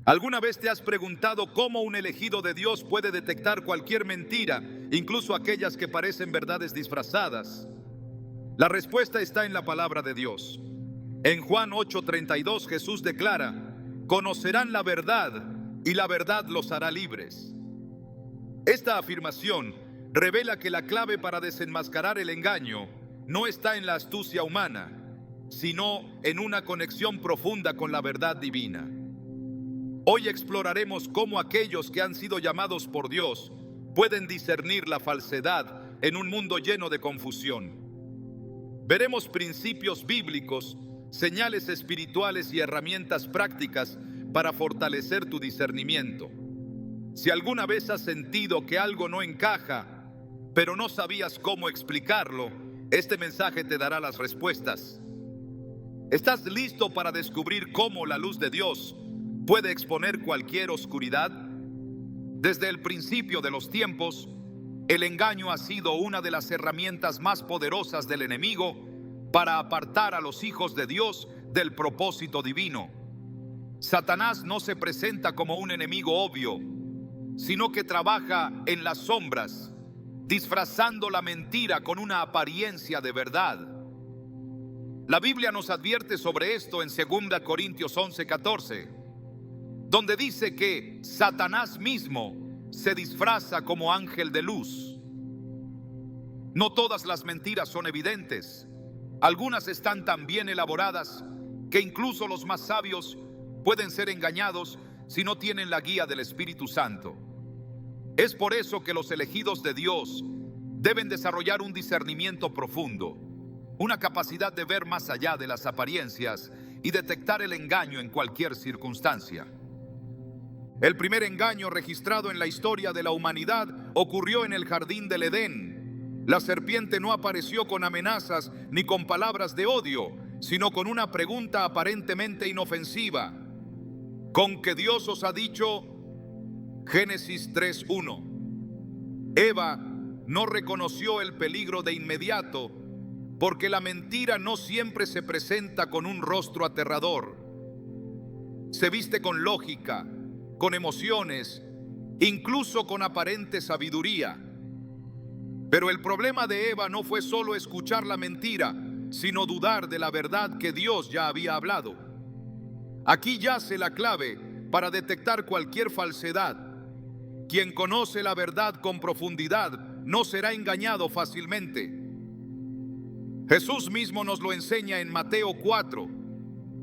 ¿Alguna vez te has preguntado cómo un elegido de Dios puede detectar cualquier mentira, incluso aquellas que parecen verdades disfrazadas? La respuesta está en la palabra de Dios. En Juan 8:32 Jesús declara: conocerán la verdad y la verdad los hará libres. Esta afirmación revela que la clave para desenmascarar el engaño no está en la astucia humana, sino en una conexión profunda con la verdad divina. Hoy exploraremos cómo aquellos que han sido llamados por Dios pueden discernir la falsedad en un mundo lleno de confusión. Veremos principios bíblicos, señales espirituales y herramientas prácticas para fortalecer tu discernimiento. Si alguna vez has sentido que algo no encaja, pero no sabías cómo explicarlo, este mensaje te dará las respuestas. ¿Estás listo para descubrir cómo la luz de Dios puede exponer cualquier oscuridad? Desde el principio de los tiempos, el engaño ha sido una de las herramientas más poderosas del enemigo para apartar a los hijos de Dios del propósito divino. Satanás no se presenta como un enemigo obvio, sino que trabaja en las sombras, disfrazando la mentira con una apariencia de verdad. La Biblia nos advierte sobre esto en 2 Corintios 11:14, donde dice que Satanás mismo se disfraza como ángel de luz. No todas las mentiras son evidentes. Algunas están tan bien elaboradas que incluso los más sabios pueden ser engañados si no tienen la guía del Espíritu Santo. Es por eso que los elegidos de Dios deben desarrollar un discernimiento profundo, una capacidad de ver más allá de las apariencias y detectar el engaño en cualquier circunstancia. El primer engaño registrado en la historia de la humanidad ocurrió en el jardín del Edén. La serpiente no apareció con amenazas ni con palabras de odio, sino con una pregunta aparentemente inofensiva: ¿con qué Dios os ha dicho? Génesis 3:1. Eva no reconoció el peligro de inmediato, porque la mentira no siempre se presenta con un rostro aterrador. Se viste con lógica, con emociones, incluso con aparente sabiduría. Pero el problema de Eva no fue solo escuchar la mentira, sino dudar de la verdad que Dios ya había hablado. Aquí yace la clave para detectar cualquier falsedad. Quien conoce la verdad con profundidad no será engañado fácilmente. Jesús mismo nos lo enseña en Mateo 4,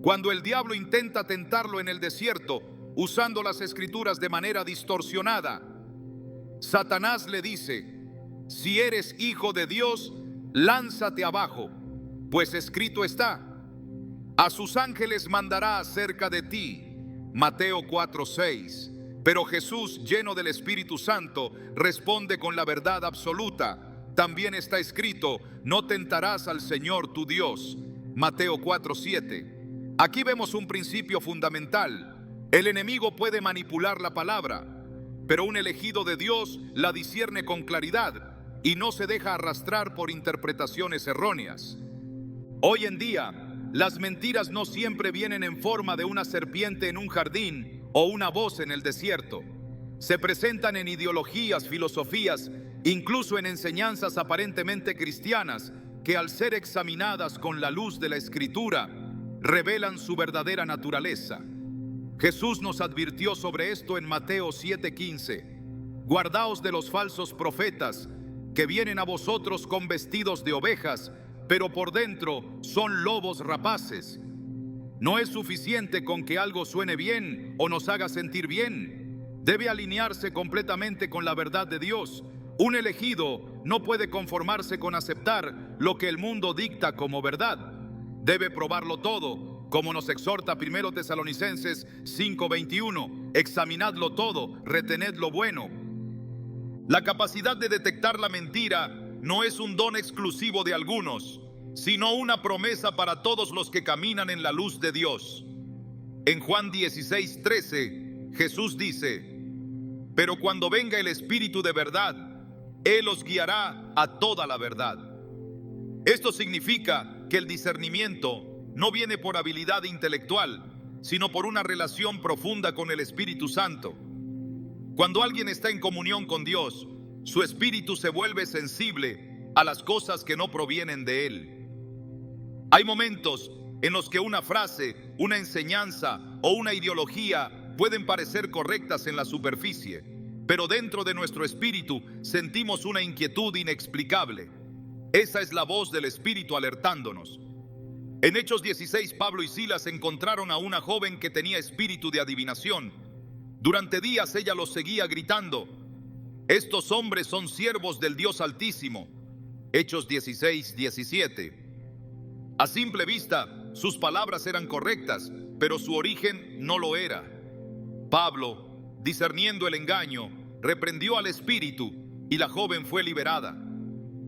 cuando el diablo intenta tentarlo en el desierto, usando las escrituras de manera distorsionada. Satanás le dice: si eres hijo de Dios, lánzate abajo, pues escrito está: a sus ángeles mandará acerca de ti. Mateo 4:6. Pero Jesús, lleno del Espíritu Santo, responde con la verdad absoluta: también está escrito, no tentarás al Señor tu Dios. Mateo 4:7. Aquí vemos un principio fundamental. El enemigo puede manipular la palabra, pero un elegido de Dios la discierne con claridad y no se deja arrastrar por interpretaciones erróneas. Hoy en día, las mentiras no siempre vienen en forma de una serpiente en un jardín o una voz en el desierto. Se presentan en ideologías, filosofías, incluso en enseñanzas aparentemente cristianas, que al ser examinadas con la luz de la Escritura, revelan su verdadera naturaleza. Jesús nos advirtió sobre esto en Mateo 7:15. Guardaos de los falsos profetas, que vienen a vosotros con vestidos de ovejas, pero por dentro son lobos rapaces. No es suficiente con que algo suene bien o nos haga sentir bien. Debe alinearse completamente con la verdad de Dios. Un elegido no puede conformarse con aceptar lo que el mundo dicta como verdad. Debe probarlo todo, como nos exhorta 1 Tesalonicenses 5:21. Examinadlo todo, retened lo bueno. La capacidad de detectar la mentira no es un don exclusivo de algunos, sino una promesa para todos los que caminan en la luz de Dios. En Juan 16:13, Jesús dice: pero cuando venga el Espíritu de verdad, Él os guiará a toda la verdad. Esto significa que el discernimiento no viene por habilidad intelectual, sino por una relación profunda con el Espíritu Santo. Cuando alguien está en comunión con Dios, su espíritu se vuelve sensible a las cosas que no provienen de Él. Hay momentos en los que una frase, una enseñanza o una ideología pueden parecer correctas en la superficie, pero dentro de nuestro espíritu sentimos una inquietud inexplicable. Esa es la voz del Espíritu alertándonos. En Hechos 16, Pablo y Silas encontraron a una joven que tenía espíritu de adivinación. Durante días ella los seguía gritando: estos hombres son siervos del Dios Altísimo. Hechos 16, 17. A simple vista, sus palabras eran correctas, pero su origen no lo era. Pablo, discerniendo el engaño, reprendió al espíritu y la joven fue liberada.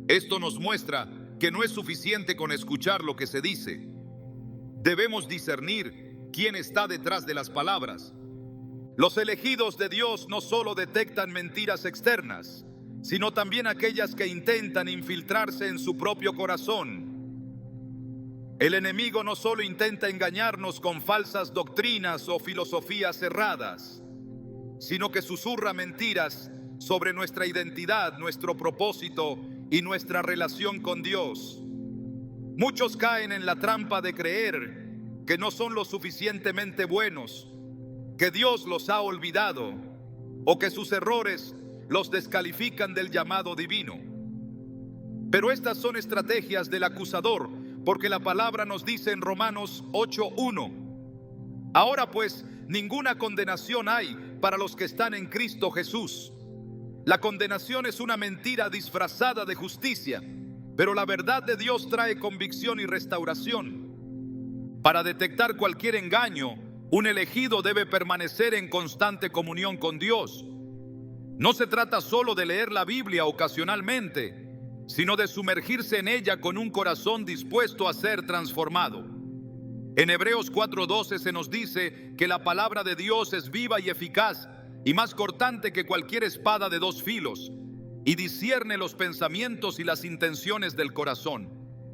Esto nos muestra que no es suficiente con escuchar lo que se dice. Debemos discernir quién está detrás de las palabras. Los elegidos de Dios no solo detectan mentiras externas, sino también aquellas que intentan infiltrarse en su propio corazón. El enemigo no solo intenta engañarnos con falsas doctrinas o filosofías erradas, sino que susurra mentiras sobre nuestra identidad, nuestro propósito y nuestra relación con Dios. Muchos caen en la trampa de creer que no son lo suficientemente buenos, que Dios los ha olvidado o que sus errores los descalifican del llamado divino. Pero estas son estrategias del acusador, porque la palabra nos dice en Romanos 8:1: ahora pues, ninguna condenación hay para los que están en Cristo Jesús. La condenación es una mentira disfrazada de justicia, pero la verdad de Dios trae convicción y restauración. Para detectar cualquier engaño, un elegido debe permanecer en constante comunión con Dios. No se trata solo de leer la Biblia ocasionalmente, sino de sumergirse en ella con un corazón dispuesto a ser transformado. En Hebreos 4:12 se nos dice que la palabra de Dios es viva y eficaz y más cortante que cualquier espada de dos filos, y discierne los pensamientos y las intenciones del corazón.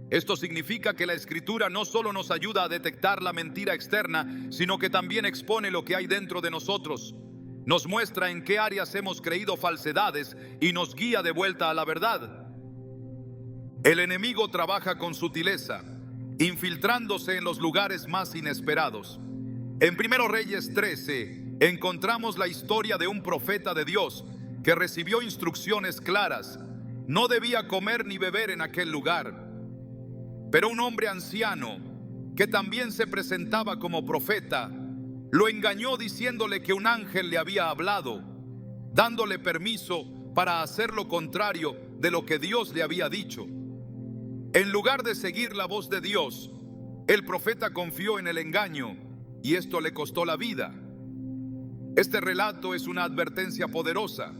Esto significa que la Escritura no solo nos ayuda a detectar la mentira externa, sino que también expone lo que hay dentro de nosotros. Nos muestra en qué áreas hemos creído falsedades y nos guía de vuelta a la verdad. El enemigo trabaja con sutileza, infiltrándose en los lugares más inesperados. En 1 Reyes 13 encontramos la historia de un profeta de Dios que recibió instrucciones claras. No debía comer ni beber en aquel lugar. Pero un hombre anciano, que también se presentaba como profeta, lo engañó diciéndole que un ángel le había hablado, dándole permiso para hacer lo contrario de lo que Dios le había dicho. En lugar de seguir la voz de Dios, el profeta confió en el engaño y esto le costó la vida. Este relato es una advertencia poderosa.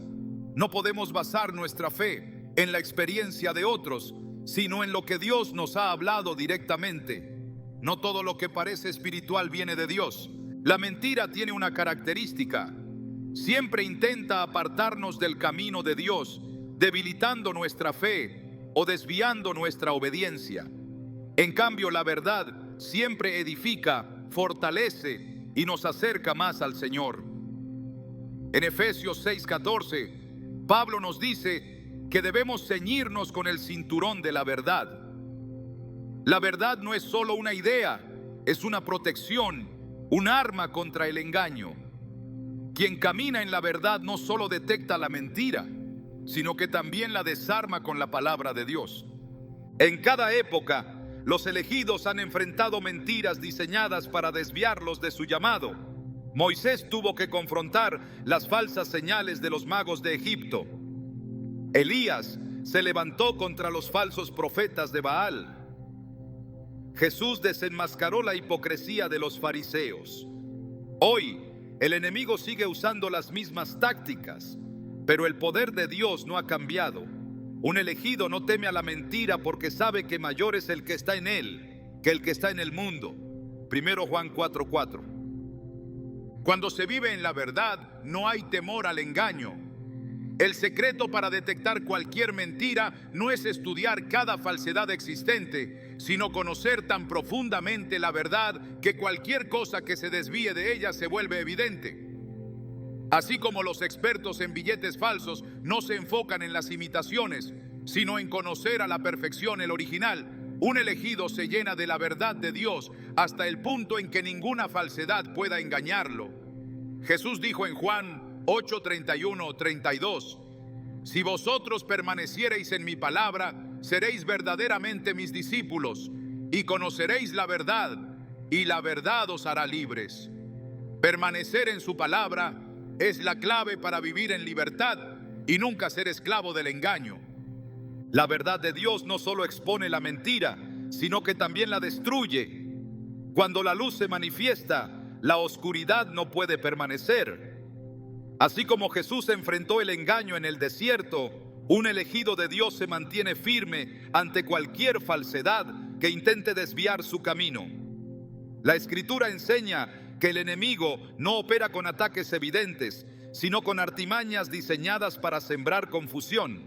No podemos basar nuestra fe en la experiencia de otros, sino en lo que Dios nos ha hablado directamente. No todo lo que parece espiritual viene de Dios. La mentira tiene una característica: siempre intenta apartarnos del camino de Dios, debilitando nuestra fe o desviando nuestra obediencia. En cambio, la verdad siempre edifica, fortalece y nos acerca más al Señor. En Efesios 6:14, Pablo nos dice que debemos ceñirnos con el cinturón de la verdad. La verdad no es solo una idea, es una protección, un arma contra el engaño. Quien camina en la verdad no solo detecta la mentira, sino que también la desarma con la palabra de Dios. En cada época, los elegidos han enfrentado mentiras diseñadas para desviarlos de su llamado. Moisés tuvo que confrontar las falsas señales de los magos de Egipto. Elías se levantó contra los falsos profetas de Baal. Jesús desenmascaró la hipocresía de los fariseos. Hoy, el enemigo sigue usando las mismas tácticas, pero el poder de Dios no ha cambiado. Un elegido no teme a la mentira porque sabe que mayor es el que está en él que el que está en el mundo. 1 Juan 4:4. Cuando se vive en la verdad, no hay temor al engaño. El secreto para detectar cualquier mentira no es estudiar cada falsedad existente, sino conocer tan profundamente la verdad que cualquier cosa que se desvíe de ella se vuelve evidente. Así como los expertos en billetes falsos no se enfocan en las imitaciones, sino en conocer a la perfección el original, un elegido se llena de la verdad de Dios hasta el punto en que ninguna falsedad pueda engañarlo. Jesús dijo en Juan 8:31-32, si vosotros permaneciereis en mi palabra, seréis verdaderamente mis discípulos y conoceréis la verdad, y la verdad os hará libres. Permanecer en su palabra es la clave para vivir en libertad y nunca ser esclavo del engaño. La verdad de Dios no solo expone la mentira, sino que también la destruye. Cuando la luz se manifiesta, la oscuridad no puede permanecer. Así como Jesús enfrentó el engaño en el desierto, un elegido de Dios se mantiene firme ante cualquier falsedad que intente desviar su camino. La Escritura enseña que el enemigo no opera con ataques evidentes, sino con artimañas diseñadas para sembrar confusión.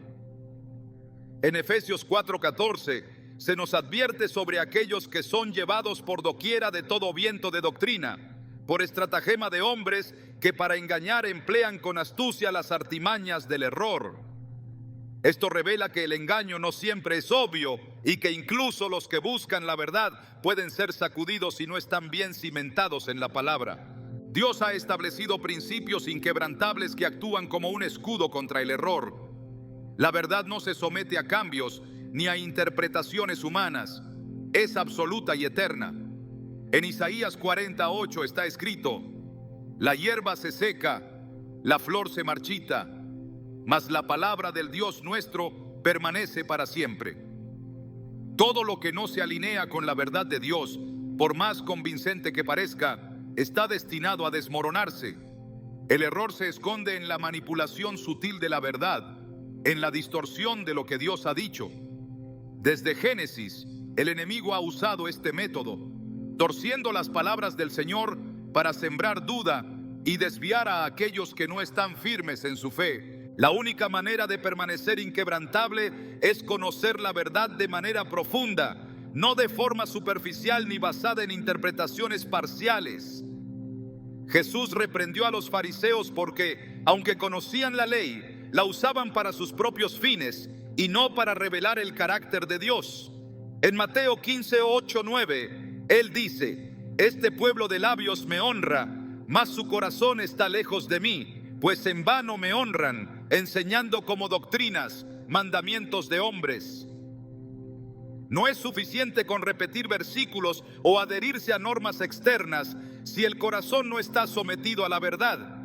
En Efesios 4:14 se nos advierte sobre aquellos que son llevados por doquiera de todo viento de doctrina, por estratagema de hombres que para engañar emplean con astucia las artimañas del error. Esto revela que el engaño no siempre es obvio y que incluso los que buscan la verdad pueden ser sacudidos si no están bien cimentados en la palabra. Dios ha establecido principios inquebrantables que actúan como un escudo contra el error. La verdad no se somete a cambios ni a interpretaciones humanas. Es absoluta y eterna. En Isaías 48 está escrito: la hierba se seca, la flor se marchita, mas la palabra del Dios nuestro permanece para siempre. Todo lo que no se alinea con la verdad de Dios, por más convincente que parezca, está destinado a desmoronarse. El error se esconde en la manipulación sutil de la verdad, en la distorsión de lo que Dios ha dicho. Desde Génesis, el enemigo ha usado este método, torciendo las palabras del Señor para sembrar duda y desviar a aquellos que no están firmes en su fe. La única manera de permanecer inquebrantable es conocer la verdad de manera profunda, no de forma superficial ni basada en interpretaciones parciales. Jesús reprendió a los fariseos porque, aunque conocían la ley, la usaban para sus propios fines y no para revelar el carácter de Dios. En Mateo 15:8-9, Él dice: este pueblo de labios me honra, mas su corazón está lejos de mí, pues en vano me honran, enseñando como doctrinas mandamientos de hombres. No es suficiente con repetir versículos o adherirse a normas externas si el corazón no está sometido a la verdad.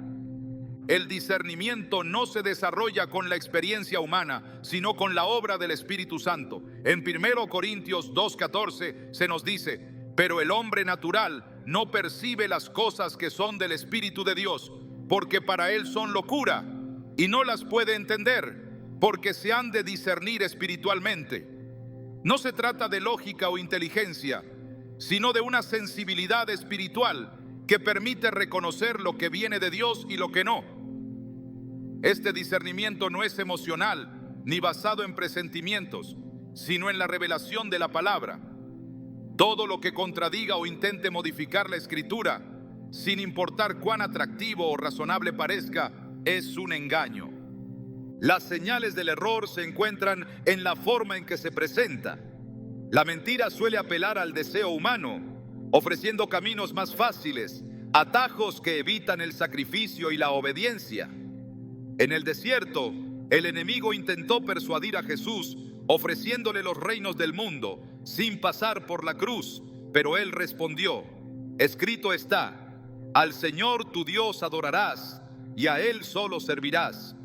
El discernimiento no se desarrolla con la experiencia humana, sino con la obra del Espíritu Santo. En 1 Corintios 2:14 se nos dice: pero el hombre natural no percibe las cosas que son del Espíritu de Dios, porque para él son locura, y no las puede entender, porque se han de discernir espiritualmente. No se trata de lógica o inteligencia, sino de una sensibilidad espiritual que permite reconocer lo que viene de Dios y lo que no. Este discernimiento no es emocional ni basado en presentimientos, sino en la revelación de la palabra. Todo lo que contradiga o intente modificar la Escritura, sin importar cuán atractivo o razonable parezca, es un engaño. Las señales del error se encuentran en la forma en que se presenta. La mentira suele apelar al deseo humano, ofreciendo caminos más fáciles, atajos que evitan el sacrificio y la obediencia. En el desierto, el enemigo intentó persuadir a Jesús, ofreciéndole los reinos del mundo, sin pasar por la cruz, pero él respondió: escrito está, al Señor tu Dios adorarás, y a Él solo servirás.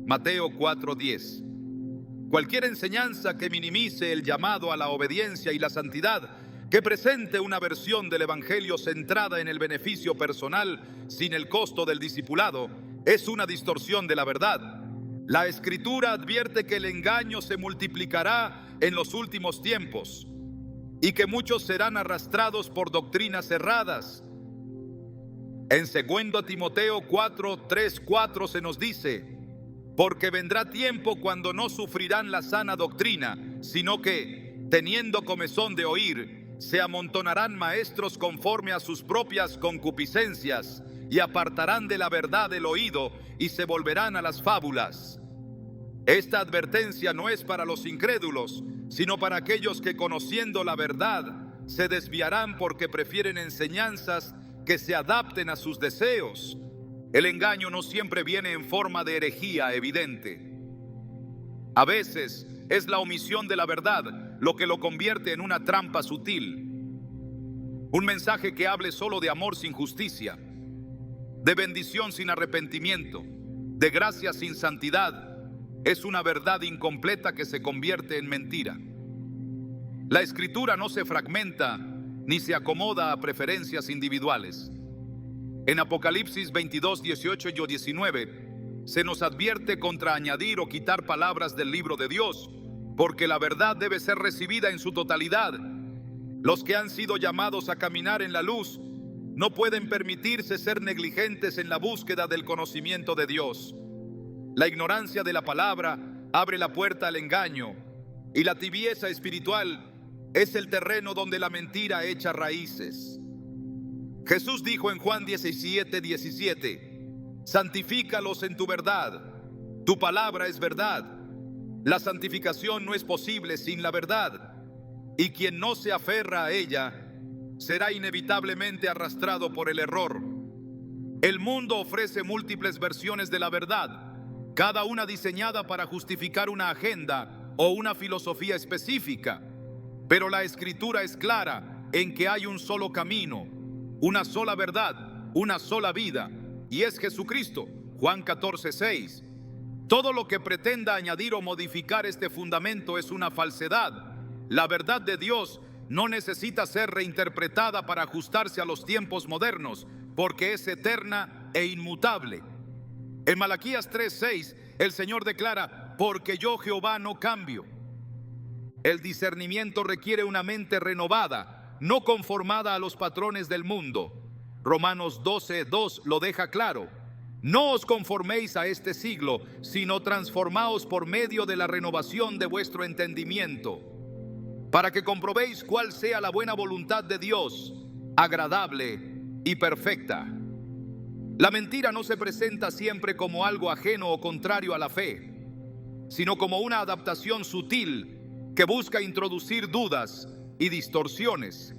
Mateo 4:10. Cualquier enseñanza que minimice el llamado a la obediencia y la santidad, que presente una versión del Evangelio centrada en el beneficio personal sin el costo del discipulado, es una distorsión de la verdad. La Escritura advierte que el engaño se multiplicará en los últimos tiempos y que muchos serán arrastrados por doctrinas erradas. En 2 Timoteo 4:3-4 se nos dice: Porque vendrá tiempo cuando no sufrirán la sana doctrina, sino que, teniendo comezón de oír, se amontonarán maestros conforme a sus propias concupiscencias, y apartarán de la verdad el oído, y se volverán a las fábulas. Esta advertencia no es para los incrédulos, sino para aquellos que, conociendo la verdad, se desviarán porque prefieren enseñanzas que se adapten a sus deseos. El engaño no siempre viene en forma de herejía evidente. A veces es la omisión de la verdad lo que lo convierte en una trampa sutil. Un mensaje que hable solo de amor sin justicia, de bendición sin arrepentimiento, de gracia sin santidad, es una verdad incompleta que se convierte en mentira. La Escritura no se fragmenta ni se acomoda a preferencias individuales. En Apocalipsis 22, 18 y 19 se nos advierte contra añadir o quitar palabras del libro de Dios, porque la verdad debe ser recibida en su totalidad. Los que han sido llamados a caminar en la luz no pueden permitirse ser negligentes en la búsqueda del conocimiento de Dios. La ignorancia de la palabra abre la puerta al engaño, y la tibieza espiritual es el terreno donde la mentira echa raíces. Jesús dijo en Juan 17, 17: santifícalos en tu verdad, tu palabra es verdad. La santificación no es posible sin la verdad, y quien no se aferra a ella será inevitablemente arrastrado por el error. El mundo ofrece múltiples versiones de la verdad, cada una diseñada para justificar una agenda o una filosofía específica, pero la Escritura es clara en que hay un solo camino, una sola verdad, una sola vida, y es Jesucristo. Juan 14, 6. Todo lo que pretenda añadir o modificar este fundamento es una falsedad. La verdad de Dios no necesita ser reinterpretada para ajustarse a los tiempos modernos, porque es eterna e inmutable. En Malaquías 3, 6, el Señor declara: porque yo, Jehová, no cambio. El discernimiento requiere una mente renovada, no conformada a los patrones del mundo. Romanos 12, 2 lo deja claro: no os conforméis a este siglo, sino transformaos por medio de la renovación de vuestro entendimiento, para que comprobéis cuál sea la buena voluntad de Dios, agradable y perfecta. La mentira no se presenta siempre como algo ajeno o contrario a la fe, sino como una adaptación sutil que busca introducir dudas y distorsiones.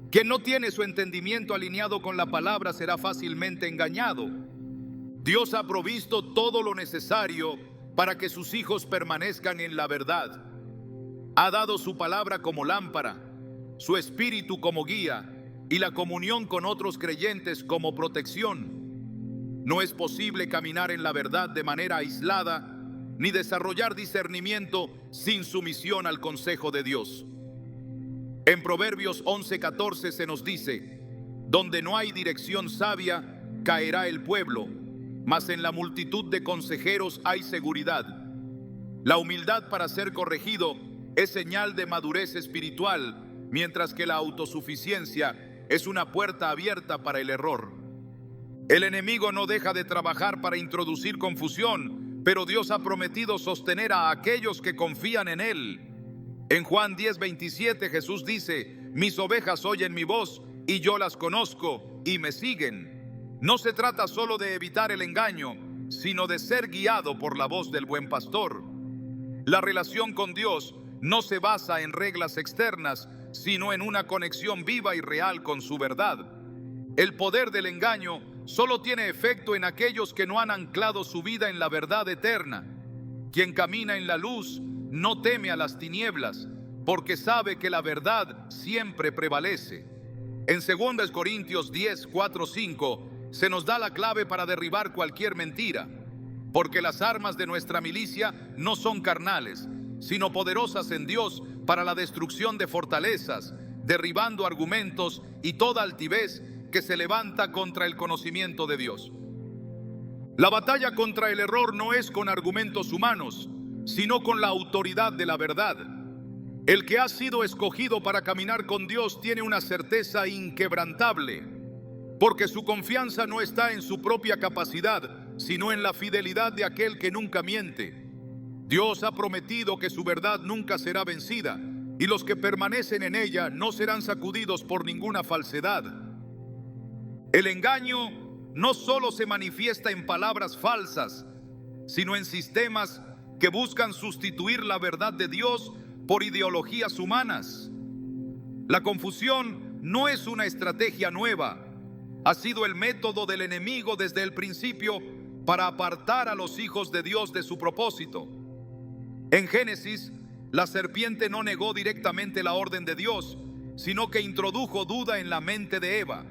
Quien no tiene su entendimiento alineado con la palabra será fácilmente engañado. Dios ha provisto todo lo necesario para que sus hijos permanezcan en la verdad. Ha dado su palabra como lámpara, su espíritu como guía y la comunión con otros creyentes como protección. No es posible caminar en la verdad de manera aislada, ni desarrollar discernimiento sin sumisión al consejo de Dios. En Proverbios 11:14 se nos dice: donde no hay dirección sabia, caerá el pueblo, mas en la multitud de consejeros hay seguridad. La humildad para ser corregido es señal de madurez espiritual, mientras que la autosuficiencia es una puerta abierta para el error. El enemigo no deja de trabajar para introducir confusión, pero Dios ha prometido sostener a aquellos que confían en Él. En Juan 10:27 Jesús dice: mis ovejas oyen mi voz y yo las conozco y me siguen. No se trata solo de evitar el engaño, sino de ser guiado por la voz del buen pastor. La relación con Dios no se basa en reglas externas, sino en una conexión viva y real con su verdad. El poder del engaño solo tiene efecto en aquellos que no han anclado su vida en la verdad eterna. Quien camina en la luz no teme a las tinieblas, porque sabe que la verdad siempre prevalece. En 2 Corintios 10, 4, 5 se nos da la clave para derribar cualquier mentira, porque las armas de nuestra milicia no son carnales, sino poderosas en Dios para la destrucción de fortalezas, derribando argumentos y toda altivez que se levanta contra el conocimiento de Dios. La batalla contra el error no es con argumentos humanos, sino con la autoridad de la verdad. El que ha sido escogido para caminar con Dios tiene una certeza inquebrantable, porque su confianza no está en su propia capacidad, sino en la fidelidad de aquel que nunca miente. Dios ha prometido que su verdad nunca será vencida, y los que permanecen en ella no serán sacudidos por ninguna falsedad. El engaño no solo se manifiesta en palabras falsas, sino en sistemas que buscan sustituir la verdad de Dios por ideologías humanas. La confusión no es una estrategia nueva, ha sido el método del enemigo desde el principio para apartar a los hijos de Dios de su propósito. En Génesis, la serpiente no negó directamente la orden de Dios, sino que introdujo duda en la mente de Eva.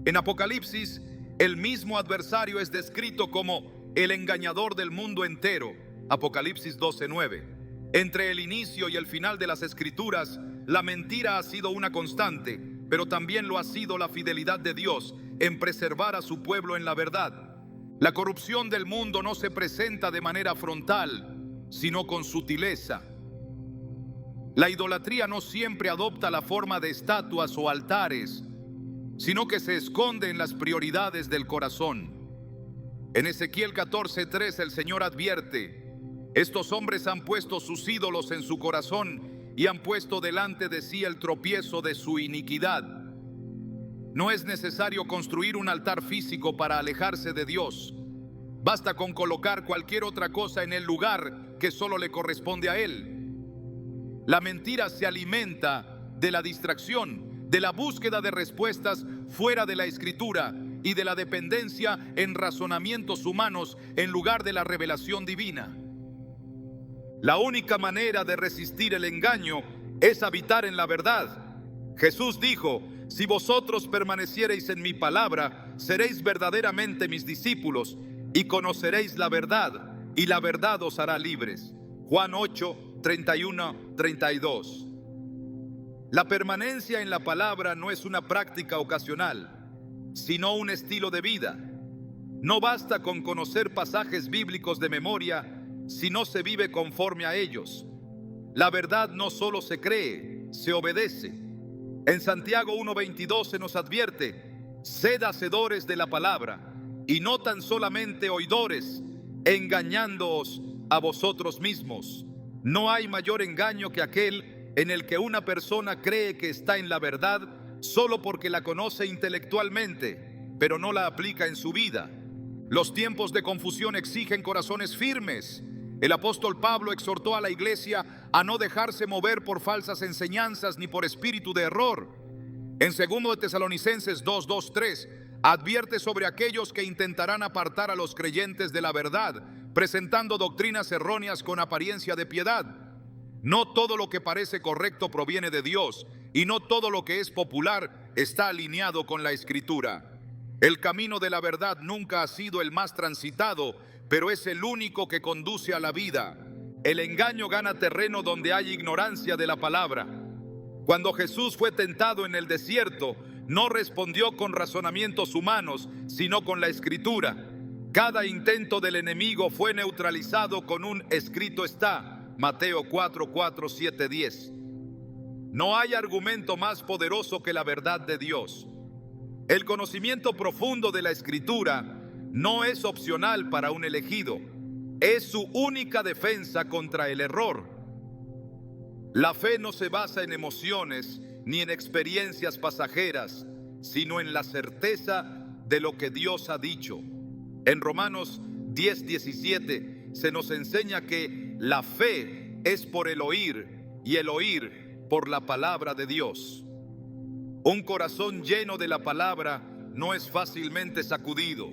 En Apocalipsis, el mismo adversario es descrito como el engañador del mundo entero. Apocalipsis 12:9. Entre el inicio y el final de las Escrituras, la mentira ha sido una constante, pero también lo ha sido la fidelidad de Dios en preservar a su pueblo en la verdad. La corrupción del mundo no se presenta de manera frontal, sino con sutileza. La idolatría no siempre adopta la forma de estatuas o altares, sino que se esconde en las prioridades del corazón. En Ezequiel 14:3 el Señor advierte: estos hombres han puesto sus ídolos en su corazón y han puesto delante de sí el tropiezo de su iniquidad. No es necesario construir un altar físico para alejarse de Dios. Basta con colocar cualquier otra cosa en el lugar que solo le corresponde a Él. La mentira se alimenta de la distracción, de la búsqueda de respuestas fuera de la Escritura y de la dependencia en razonamientos humanos en lugar de la revelación divina. La única manera de resistir el engaño es habitar en la verdad. Jesús dijo: si vosotros permaneciereis en mi palabra, seréis verdaderamente mis discípulos y conoceréis la verdad, y la verdad os hará libres. Juan 8:31-32. La permanencia en la palabra no es una práctica ocasional, sino un estilo de vida. No basta con conocer pasajes bíblicos de memoria si no se vive conforme a ellos. La verdad no solo se cree, se obedece. En Santiago 1:22 se nos advierte: sed hacedores de la palabra y no tan solamente oidores, engañándoos a vosotros mismos. No hay mayor engaño que aquel en el que una persona cree que está en la verdad solo porque la conoce intelectualmente, pero no la aplica en su vida. Los tiempos de confusión exigen corazones firmes. El apóstol Pablo exhortó a la iglesia a no dejarse mover por falsas enseñanzas ni por espíritu de error. En 2 de Tesalonicenses 2:3 advierte sobre aquellos que intentarán apartar a los creyentes de la verdad, presentando doctrinas erróneas con apariencia de piedad. No todo lo que parece correcto proviene de Dios, y no todo lo que es popular está alineado con la Escritura. El camino de la verdad nunca ha sido el más transitado, pero es el único que conduce a la vida. El engaño gana terreno donde hay ignorancia de la palabra. Cuando Jesús fue tentado en el desierto, no respondió con razonamientos humanos, sino con la Escritura. Cada intento del enemigo fue neutralizado con un escrito está. Mateo 4:4, 7, 10. No hay argumento más poderoso que la verdad de Dios. El conocimiento profundo de la Escritura no es opcional para un elegido, es su única defensa contra el error. La fe no se basa en emociones ni en experiencias pasajeras, sino en la certeza de lo que Dios ha dicho. En Romanos 10:17 se nos enseña que la fe es por el oír y el oír por la palabra de Dios. Un corazón lleno de la palabra no es fácilmente sacudido.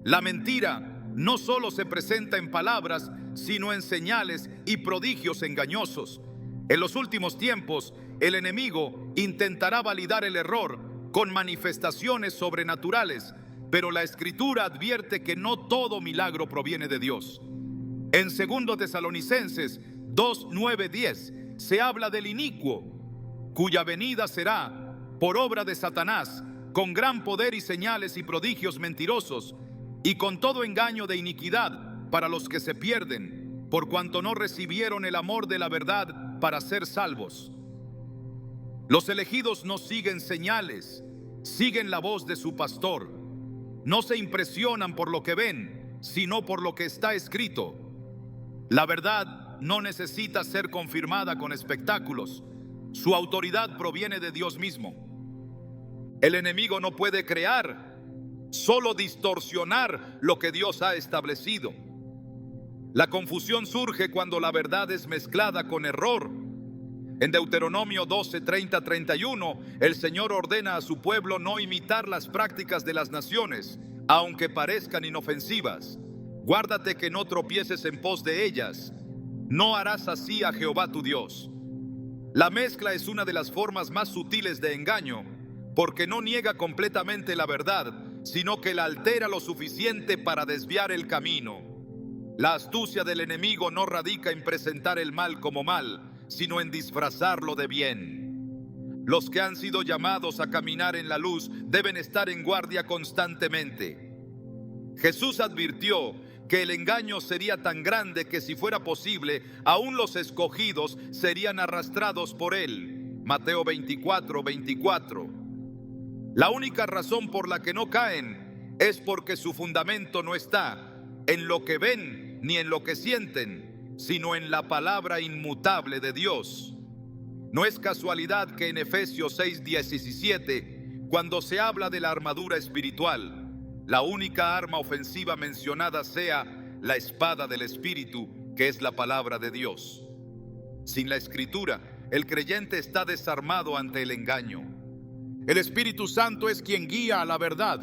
La mentira no solo se presenta en palabras, sino en señales y prodigios engañosos. En los últimos tiempos, el enemigo intentará validar el error con manifestaciones sobrenaturales, pero la Escritura advierte que no todo milagro proviene de Dios. En 2 Tesalonicenses 2:9-10 se habla del inicuo, cuya venida será por obra de Satanás, con gran poder y señales y prodigios mentirosos, y con todo engaño de iniquidad para los que se pierden, por cuanto no recibieron el amor de la verdad para ser salvos. Los elegidos no siguen señales, siguen la voz de su pastor. No se impresionan por lo que ven, sino por lo que está escrito. La verdad no necesita ser confirmada con espectáculos. Su autoridad proviene de Dios mismo. El enemigo no puede crear, solo distorsionar lo que Dios ha establecido. La confusión surge cuando la verdad es mezclada con error. En Deuteronomio 12, 30, 31, el Señor ordena a su pueblo no imitar las prácticas de las naciones, aunque parezcan inofensivas. Guárdate que no tropieces en pos de ellas. No harás así a Jehová tu Dios. La mezcla es una de las formas más sutiles de engaño, porque no niega completamente la verdad, sino que la altera lo suficiente para desviar el camino. La astucia del enemigo no radica en presentar el mal como mal, sino en disfrazarlo de bien. Los que han sido llamados a caminar en la luz deben estar en guardia constantemente. Jesús advirtió que el engaño sería tan grande que, si fuera posible, aún los escogidos serían arrastrados por él. Mateo 24, 24. La única razón por la que no caen es porque su fundamento no está en lo que ven ni en lo que sienten, sino en la palabra inmutable de Dios. No es casualidad que en Efesios 6, 17, cuando se habla de la armadura espiritual, la única arma ofensiva mencionada sea la espada del Espíritu, que es la palabra de Dios. Sin la Escritura, el creyente está desarmado ante el engaño. El Espíritu Santo es quien guía a la verdad.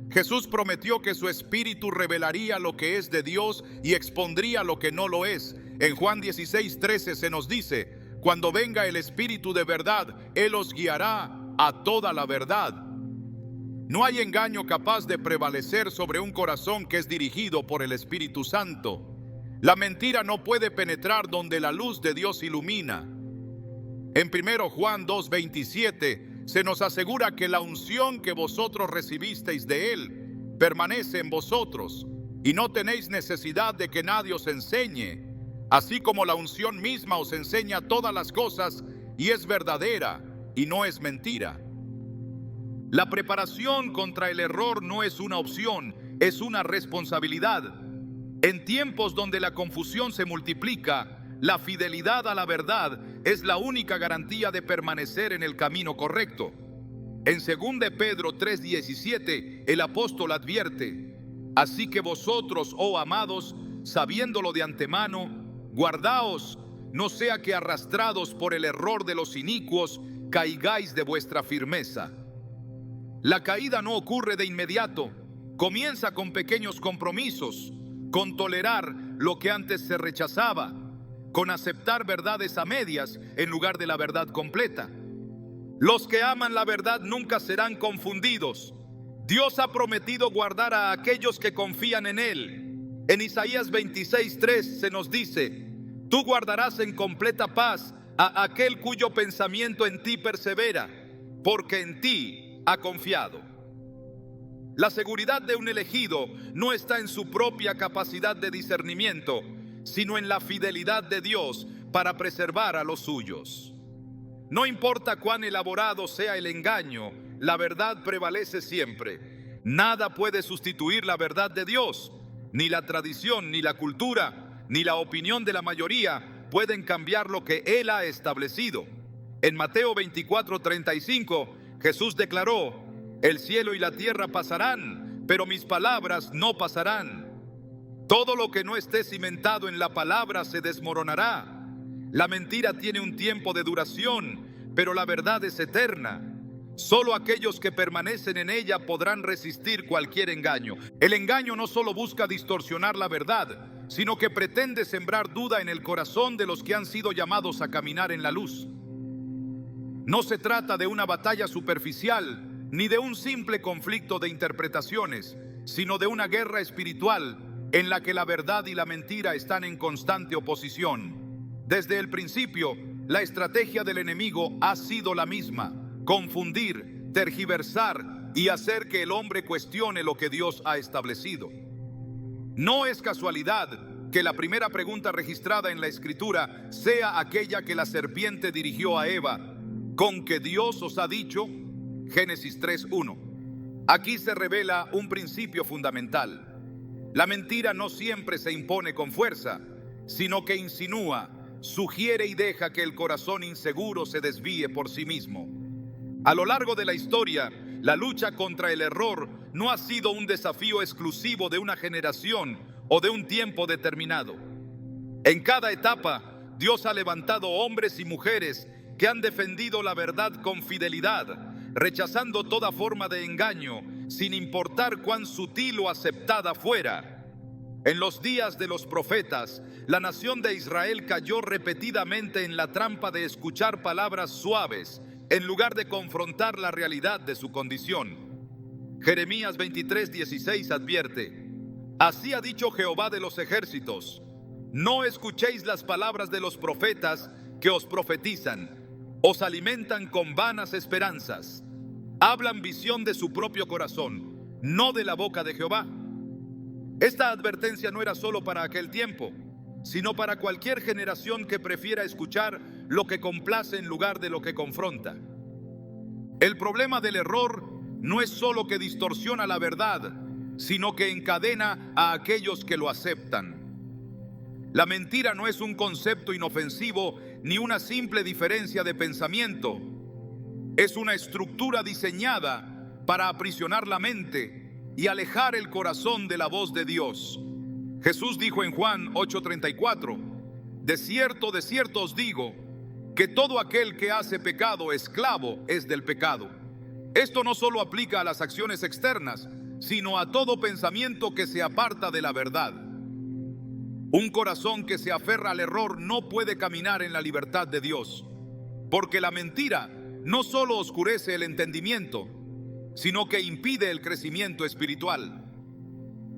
Jesús prometió que su Espíritu revelaría lo que es de Dios y expondría lo que no lo es. En Juan 16, 13 se nos dice: cuando venga el Espíritu de verdad, Él os guiará a toda la verdad. No hay engaño capaz de prevalecer sobre un corazón que es dirigido por el Espíritu Santo. La mentira no puede penetrar donde la luz de Dios ilumina. En 1 Juan 2:27 se nos asegura que la unción que vosotros recibisteis de Él permanece en vosotros, y no tenéis necesidad de que nadie os enseñe, así como la unción misma os enseña todas las cosas y es verdadera y no es mentira. La preparación contra el error no es una opción, es una responsabilidad. En tiempos donde la confusión se multiplica, la fidelidad a la verdad es la única garantía de permanecer en el camino correcto. En 2 Pedro 3:17, el apóstol advierte: así que vosotros, oh amados, sabiéndolo de antemano, guardaos, no sea que arrastrados por el error de los inicuos, caigáis de vuestra firmeza. La caída no ocurre de inmediato, comienza con pequeños compromisos, con tolerar lo que antes se rechazaba, con aceptar verdades a medias en lugar de la verdad completa. Los que aman la verdad nunca serán confundidos. Dios ha prometido guardar a aquellos que confían en Él. En Isaías 26:3 se nos dice: tú guardarás en completa paz a aquel cuyo pensamiento en ti persevera, porque en ti ha confiado. La seguridad de un elegido no está en su propia capacidad de discernimiento, sino en la fidelidad de Dios para preservar a los suyos. No importa cuán elaborado sea el engaño, la verdad prevalece siempre. Nada puede sustituir la verdad de Dios. Ni la tradición, ni la cultura, ni la opinión de la mayoría pueden cambiar lo que Él ha establecido. En Mateo 24:35, Jesús declaró: el cielo y la tierra pasarán, pero mis palabras no pasarán. Todo lo que no esté cimentado en la palabra se desmoronará. La mentira tiene un tiempo de duración, pero la verdad es eterna. Solo aquellos que permanecen en ella podrán resistir cualquier engaño. El engaño no solo busca distorsionar la verdad, sino que pretende sembrar duda en el corazón de los que han sido llamados a caminar en la luz. No se trata de una batalla superficial, ni de un simple conflicto de interpretaciones, sino de una guerra espiritual en la que la verdad y la mentira están en constante oposición. Desde el principio, la estrategia del enemigo ha sido la misma: confundir, tergiversar y hacer que el hombre cuestione lo que Dios ha establecido. No es casualidad que la primera pregunta registrada en la Escritura sea aquella que la serpiente dirigió a Eva: ¿con qué Dios os ha dicho? Génesis 3:1. Aquí se revela un principio fundamental. La mentira no siempre se impone con fuerza, sino que insinúa, sugiere y deja que el corazón inseguro se desvíe por sí mismo. A lo largo de la historia, la lucha contra el error no ha sido un desafío exclusivo de una generación o de un tiempo determinado. En cada etapa, Dios ha levantado hombres y mujeres que han defendido la verdad con fidelidad, rechazando toda forma de engaño, sin importar cuán sutil o aceptada fuera. En los días de los profetas, la nación de Israel cayó repetidamente en la trampa de escuchar palabras suaves, en lugar de confrontar la realidad de su condición. Jeremías 23:16 advierte: así ha dicho Jehová de los ejércitos, no escuchéis las palabras de los profetas que os profetizan, os alimentan con vanas esperanzas, hablan visión de su propio corazón, no de la boca de Jehová. Esta advertencia no era solo para aquel tiempo, sino para cualquier generación que prefiera escuchar lo que complace en lugar de lo que confronta. El problema del error no es solo que distorsiona la verdad, sino que encadena a aquellos que lo aceptan. La mentira no es un concepto inofensivo ni una simple diferencia de pensamiento. Es una estructura diseñada para aprisionar la mente y alejar el corazón de la voz de Dios. Jesús dijo en Juan 8:34, de cierto os digo, que todo aquel que hace pecado, esclavo es del pecado. Esto no solo aplica a las acciones externas, sino a todo pensamiento que se aparta de la verdad. Un corazón que se aferra al error no puede caminar en la libertad de Dios, porque la mentira no solo oscurece el entendimiento, sino que impide el crecimiento espiritual.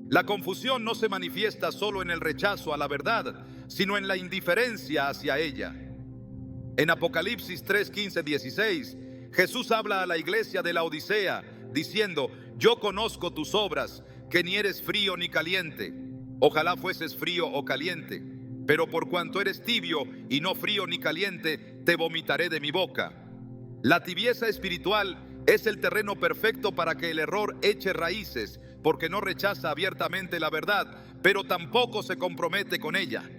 La confusión no se manifiesta solo en el rechazo a la verdad, sino en la indiferencia hacia ella. En Apocalipsis 3:15-16, Jesús habla a la iglesia de la Odisea, diciendo: yo conozco tus obras, que ni eres frío ni caliente. Ojalá fueses frío o caliente, pero por cuanto eres tibio y no frío ni caliente, te vomitaré de mi boca. La tibieza espiritual es el terreno perfecto para que el error eche raíces, porque no rechaza abiertamente la verdad, pero tampoco se compromete con ella.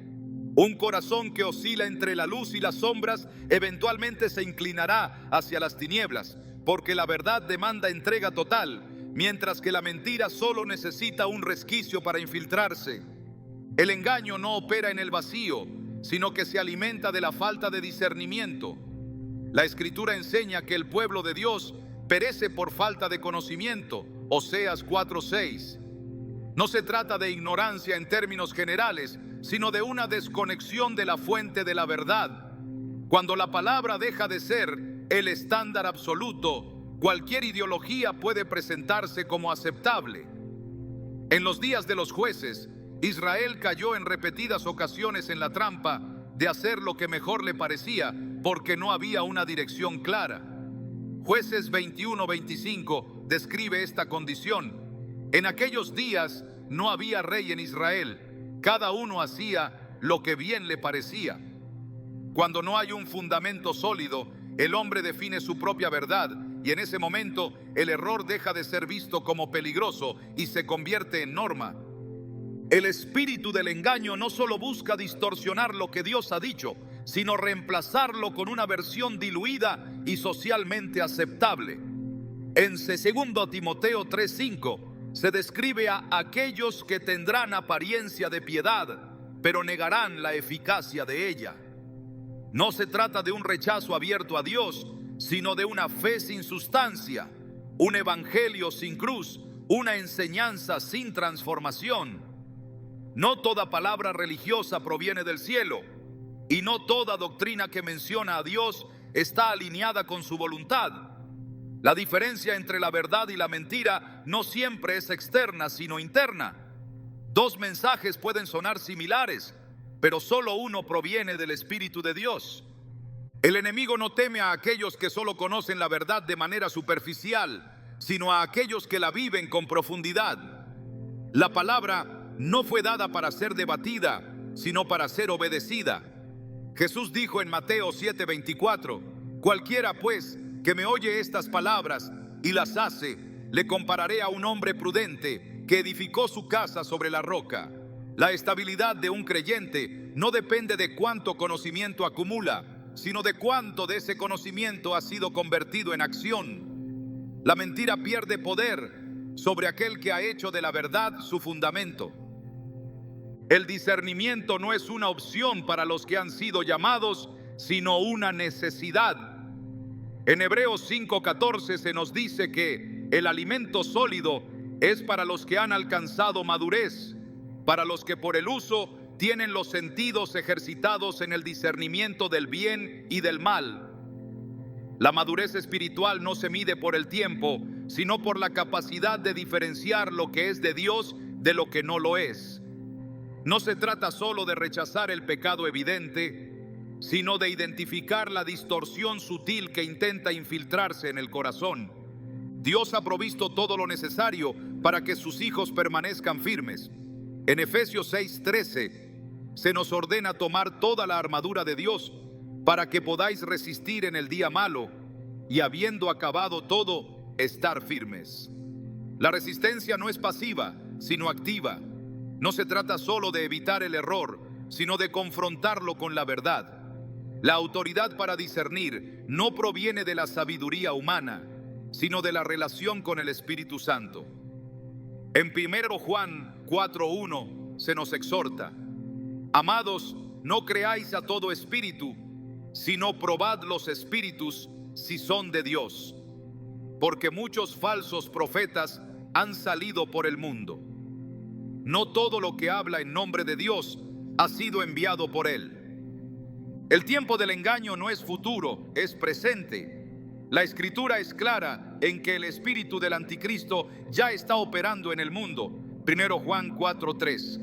Un corazón que oscila entre la luz y las sombras eventualmente se inclinará hacia las tinieblas, porque la verdad demanda entrega total, mientras que la mentira solo necesita un resquicio para infiltrarse. El engaño no opera en el vacío, sino que se alimenta de la falta de discernimiento. La Escritura enseña que el pueblo de Dios perece por falta de conocimiento. Oseas 4:6. No se trata de ignorancia en términos generales, sino de una desconexión de la fuente de la verdad. Cuando la palabra deja de ser el estándar absoluto, cualquier ideología puede presentarse como aceptable. En los días de los jueces, Israel cayó en repetidas ocasiones en la trampa de hacer lo que mejor le parecía, porque no había una dirección clara. Jueces 21:25 describe esta condición. En aquellos días no había rey en Israel, cada uno hacía lo que bien le parecía. Cuando no hay un fundamento sólido, el hombre define su propia verdad, y en ese momento el error deja de ser visto como peligroso y se convierte en norma. El espíritu del engaño no solo busca distorsionar lo que Dios ha dicho, sino reemplazarlo con una versión diluida y socialmente aceptable. En 2 Timoteo 3:5 se describe a aquellos que tendrán apariencia de piedad, pero negarán la eficacia de ella. No se trata de un rechazo abierto a Dios, sino de una fe sin sustancia, un evangelio sin cruz, una enseñanza sin transformación. No toda palabra religiosa proviene del cielo, y no toda doctrina que menciona a Dios está alineada con su voluntad. La diferencia entre la verdad y la mentira no siempre es externa, sino interna. Dos mensajes pueden sonar similares, pero solo uno proviene del Espíritu de Dios. El enemigo no teme a aquellos que solo conocen la verdad de manera superficial, sino a aquellos que la viven con profundidad. La palabra no fue dada para ser debatida, sino para ser obedecida. Jesús dijo en Mateo 7:24, cualquiera pues que me oye estas palabras y las hace, le compararé a un hombre prudente que edificó su casa sobre la roca. La estabilidad de un creyente no depende de cuánto conocimiento acumula, sino de cuánto de ese conocimiento ha sido convertido en acción. La mentira pierde poder sobre aquel que ha hecho de la verdad su fundamento. El discernimiento no es una opción para los que han sido llamados, sino una necesidad. En Hebreos 5:14 se nos dice que el alimento sólido es para los que han alcanzado madurez, para los que por el uso tienen los sentidos ejercitados en el discernimiento del bien y del mal. La madurez espiritual no se mide por el tiempo, sino por la capacidad de diferenciar lo que es de Dios de lo que no lo es. No se trata solo de rechazar el pecado evidente, sino de identificar la distorsión sutil que intenta infiltrarse en el corazón. Dios ha provisto todo lo necesario para que sus hijos permanezcan firmes. En Efesios 6:13 se nos ordena tomar toda la armadura de Dios para que podáis resistir en el día malo y, habiendo acabado todo, estar firmes. La resistencia no es pasiva, sino activa. No se trata solo de evitar el error, sino de confrontarlo con la verdad. La autoridad para discernir no proviene de la sabiduría humana, sino de la relación con el Espíritu Santo. En 1 Juan 4:1 se nos exhorta: amados, no creáis a todo espíritu, sino probad los espíritus si son de Dios, porque muchos falsos profetas han salido por el mundo. No todo lo que habla en nombre de Dios ha sido enviado por Él. El tiempo del engaño no es futuro, es presente. La Escritura es clara en que el espíritu del anticristo ya está operando en el mundo. 1 Juan 4:3.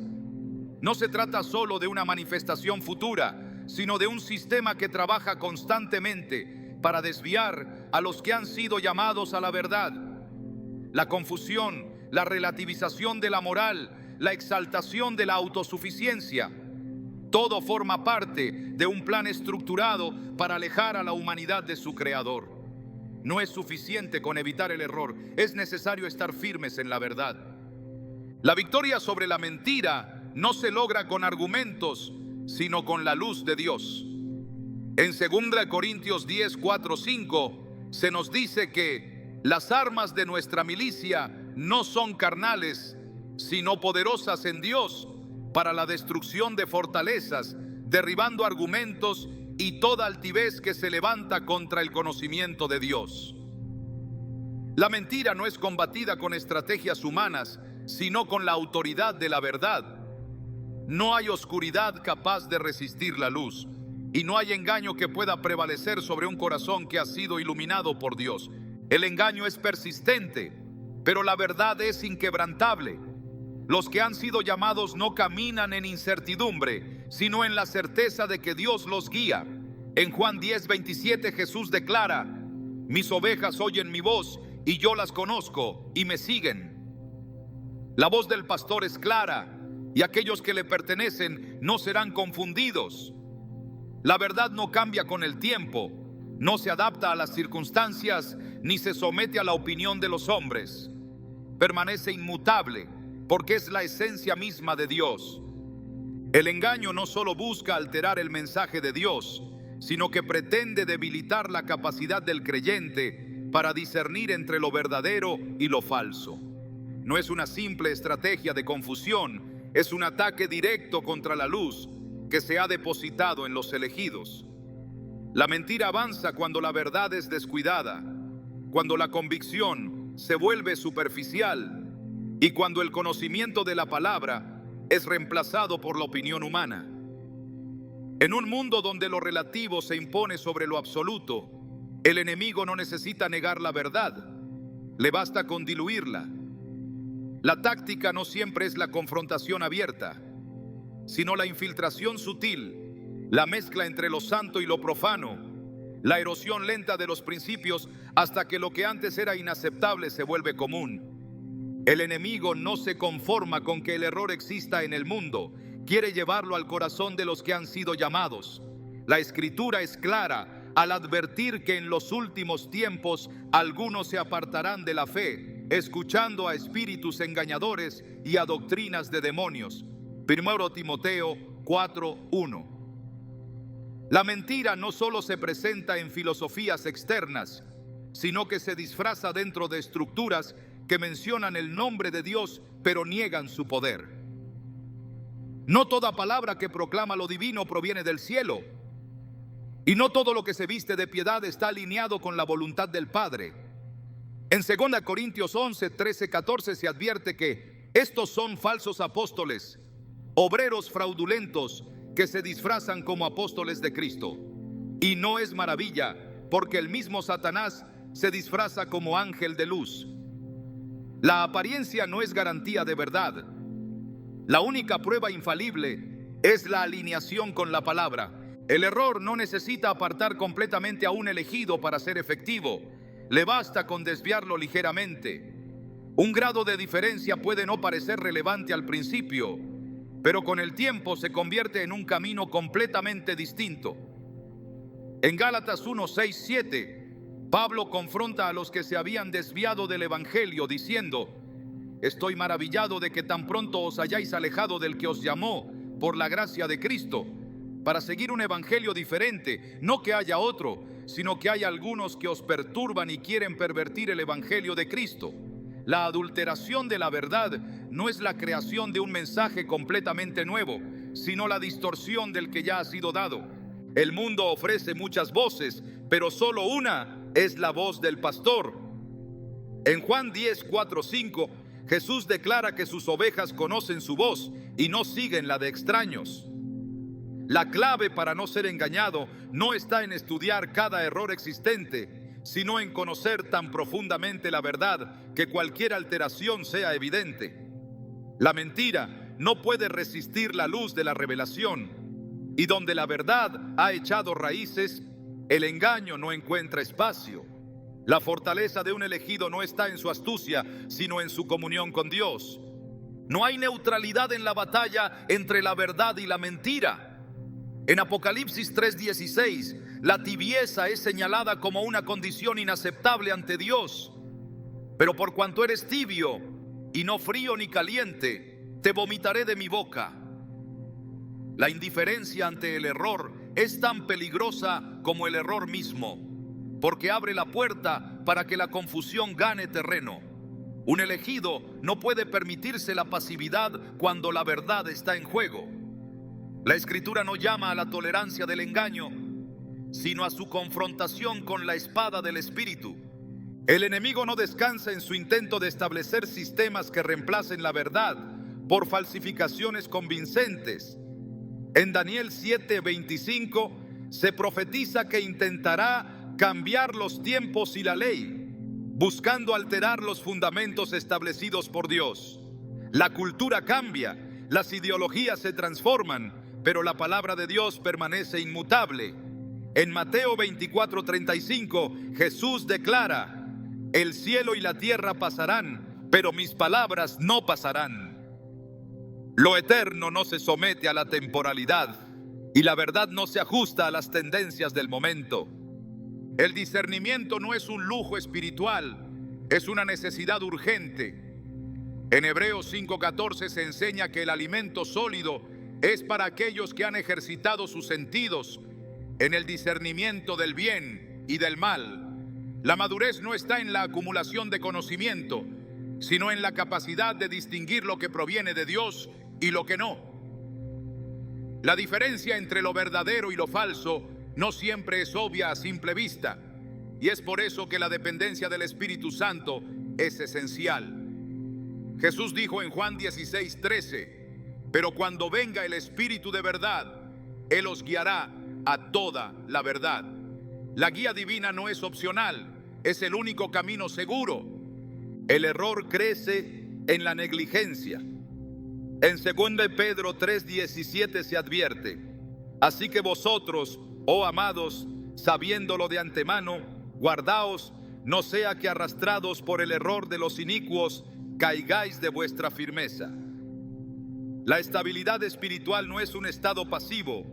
No se trata solo de una manifestación futura, sino de un sistema que trabaja constantemente para desviar a los que han sido llamados a la verdad. La confusión, la relativización de la moral, la exaltación de la autosuficiencia, todo forma parte de un plan estructurado para alejar a la humanidad de su Creador. No es suficiente con evitar el error, es necesario estar firmes en la verdad. La victoria sobre la mentira no se logra con argumentos, sino con la luz de Dios. En 2 Corintios 10:4-5 se nos dice que las armas de nuestra milicia no son carnales, sino poderosas en Dios para la destrucción de fortalezas, derribando argumentos y toda altivez que se levanta contra el conocimiento de Dios. La mentira no es combatida con estrategias humanas, sino con la autoridad de la verdad. No hay oscuridad capaz de resistir la luz, y no hay engaño que pueda prevalecer sobre un corazón que ha sido iluminado por Dios. El engaño es persistente, pero la verdad es inquebrantable. Los que han sido llamados no caminan en incertidumbre, sino en la certeza de que Dios los guía. En Juan 10:27 Jesús declara: mis ovejas oyen mi voz, y yo las conozco, y me siguen. La voz del pastor es clara, y aquellos que le pertenecen no serán confundidos. La verdad no cambia con el tiempo, no se adapta a las circunstancias, ni se somete a la opinión de los hombres. Permanece inmutable, porque es la esencia misma de Dios. El engaño no solo busca alterar el mensaje de Dios, sino que pretende debilitar la capacidad del creyente para discernir entre lo verdadero y lo falso. No es una simple estrategia de confusión, es un ataque directo contra la luz que se ha depositado en los elegidos. La mentira avanza cuando la verdad es descuidada, cuando la convicción se vuelve superficial y cuando el conocimiento de la palabra es reemplazado por la opinión humana. En un mundo donde lo relativo se impone sobre lo absoluto, el enemigo no necesita negar la verdad, le basta con diluirla. La táctica no siempre es la confrontación abierta, sino la infiltración sutil, la mezcla entre lo santo y lo profano, la erosión lenta de los principios hasta que lo que antes era inaceptable se vuelve común. El enemigo no se conforma con que el error exista en el mundo, quiere llevarlo al corazón de los que han sido llamados. La Escritura es clara al advertir que en los últimos tiempos algunos se apartarán de la fe escuchando a espíritus engañadores y a doctrinas de demonios. 1 Timoteo 4:1. La mentira no solo se presenta en filosofías externas, sino que se disfraza dentro de estructuras que mencionan el nombre de Dios, pero niegan su poder. No toda palabra que proclama lo divino proviene del cielo, y no todo lo que se viste de piedad está alineado con la voluntad del Padre. En 2 Corintios 11, 13, 14 se advierte que estos son falsos apóstoles, obreros fraudulentos que se disfrazan como apóstoles de Cristo. Y no es maravilla, porque el mismo Satanás se disfraza como ángel de luz. La apariencia no es garantía de verdad. La única prueba infalible es la alineación con la palabra. El error no necesita apartar completamente a un elegido para ser efectivo. Le basta con desviarlo ligeramente. Un grado de diferencia puede no parecer relevante al principio, pero con el tiempo se convierte en un camino completamente distinto. En Gálatas 1, 6, 7, Pablo confronta a los que se habían desviado del evangelio diciendo: estoy maravillado de que tan pronto os hayáis alejado del que os llamó por la gracia de Cristo, para seguir un evangelio diferente. No que haya otro, sino que hay algunos que os perturban y quieren pervertir el evangelio de Cristo. La adulteración de la verdad no es la creación de un mensaje completamente nuevo, sino la distorsión del que ya ha sido dado. El mundo ofrece muchas voces, pero solo una es la voz del pastor. En Juan 10, 4, 5, Jesús declara que sus ovejas conocen su voz y no siguen la de extraños. La clave para no ser engañado no está en estudiar cada error existente, sino en conocer tan profundamente la verdad que cualquier alteración sea evidente. La mentira no puede resistir la luz de la revelación, y donde la verdad ha echado raíces, el engaño no encuentra espacio. La fortaleza de un elegido no está en su astucia, sino en su comunión con Dios. No hay neutralidad en la batalla entre la verdad y la mentira. En Apocalipsis 3:16, la tibieza es señalada como una condición inaceptable ante Dios. Pero por cuanto eres tibio y no frío ni caliente, te vomitaré de mi boca. La indiferencia ante el error es tan peligrosa como el error mismo, porque abre la puerta para que la confusión gane terreno. Un elegido no puede permitirse la pasividad cuando la verdad está en juego. La Escritura no llama a la tolerancia del engaño, sino a su confrontación con la espada del Espíritu. El enemigo no descansa en su intento de establecer sistemas que reemplacen la verdad por falsificaciones convincentes. En Daniel 7:25 se profetiza que intentará cambiar los tiempos y la ley, buscando alterar los fundamentos establecidos por Dios. La cultura cambia, las ideologías se transforman, pero la palabra de Dios permanece inmutable. En Mateo 24:35, Jesús declara: el cielo y la tierra pasarán, pero mis palabras no pasarán. Lo eterno no se somete a la temporalidad, y la verdad no se ajusta a las tendencias del momento. El discernimiento no es un lujo espiritual, es una necesidad urgente. En Hebreos 5:14 se enseña que el alimento sólido es para aquellos que han ejercitado sus sentidos en el discernimiento del bien y del mal. La madurez no está en la acumulación de conocimiento, sino en la capacidad de distinguir lo que proviene de Dios y lo que no. La diferencia entre lo verdadero y lo falso no siempre es obvia a simple vista, y es por eso que la dependencia del Espíritu Santo es esencial. Jesús dijo en Juan 16:13: pero cuando venga el Espíritu de verdad, Él os guiará a toda la verdad. La guía divina no es opcional, es el único camino seguro. El error crece en la negligencia. En 2 Pedro 3:17 se advierte: así que vosotros, oh amados, sabiéndolo de antemano, guardaos, no sea que arrastrados por el error de los inicuos, caigáis de vuestra firmeza. La estabilidad espiritual no es un estado pasivo,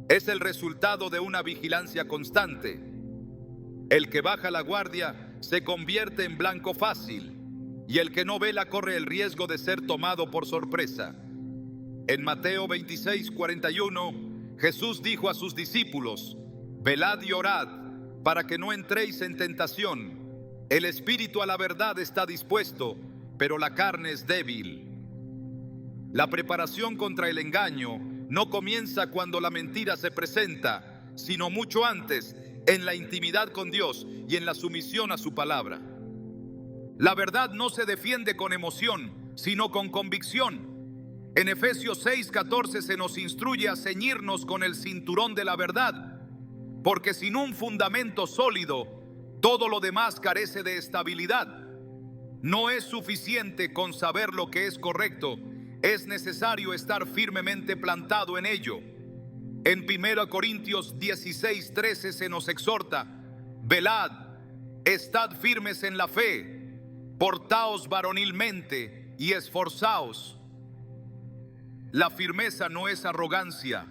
es el resultado de una vigilancia constante. El que baja la guardia se convierte en blanco fácil. y el que no vela corre el riesgo de ser tomado por sorpresa. En Mateo 26:41, Jesús dijo a sus discípulos: velad y orad, para que no entréis en tentación. El espíritu a la verdad está dispuesto, pero la carne es débil. La preparación contra el engaño no comienza cuando la mentira se presenta, sino mucho antes, en la intimidad con Dios y en la sumisión a su palabra. La verdad no se defiende con emoción, sino con convicción. En Efesios 6:14 se nos instruye a ceñirnos con el cinturón de la verdad, porque sin un fundamento sólido, todo lo demás carece de estabilidad. No es suficiente con saber lo que es correcto, es necesario estar firmemente plantado en ello. En 1 Corintios 16:13 se nos exhorta: velad, estad firmes en la fe, portaos varonilmente y esforzaos. La firmeza no es arrogancia,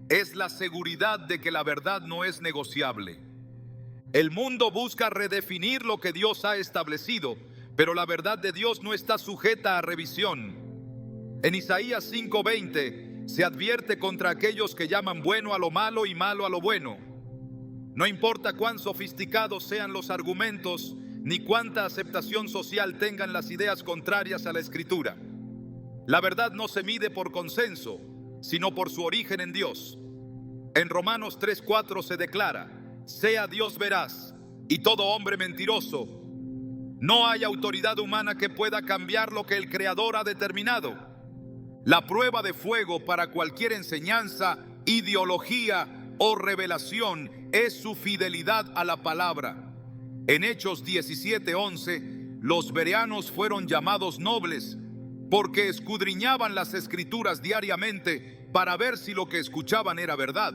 es la seguridad de que la verdad no es negociable. El mundo busca redefinir lo que Dios ha establecido, pero la verdad de Dios no está sujeta a revisión. En Isaías 5:20 se advierte contra aquellos que llaman bueno a lo malo y malo a lo bueno. No importa cuán sofisticados sean los argumentos, ni cuánta aceptación social tengan las ideas contrarias a la Escritura. La verdad no se mide por consenso, sino por su origen en Dios. En Romanos 3:4 se declara: sea Dios veraz y todo hombre mentiroso. No hay autoridad humana que pueda cambiar lo que el Creador ha determinado. La prueba de fuego para cualquier enseñanza, ideología o revelación es su fidelidad a la palabra. En Hechos 17:11, los bereanos fueron llamados nobles porque escudriñaban las Escrituras diariamente para ver si lo que escuchaban era verdad.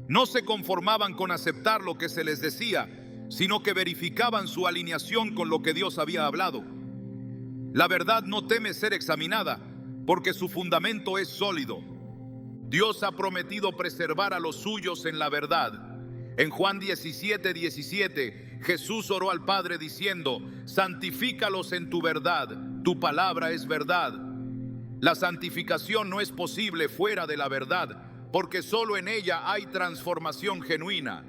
No se conformaban con aceptar lo que se les decía, sino que verificaban su alineación con lo que Dios había hablado. La verdad no teme ser examinada, porque su fundamento es sólido. Dios ha prometido preservar a los suyos en la verdad. En Juan 17:17, Jesús oró al Padre diciendo: santifícalos en tu verdad, tu palabra es verdad. La santificación no es posible fuera de la verdad, porque solo en ella hay transformación genuina.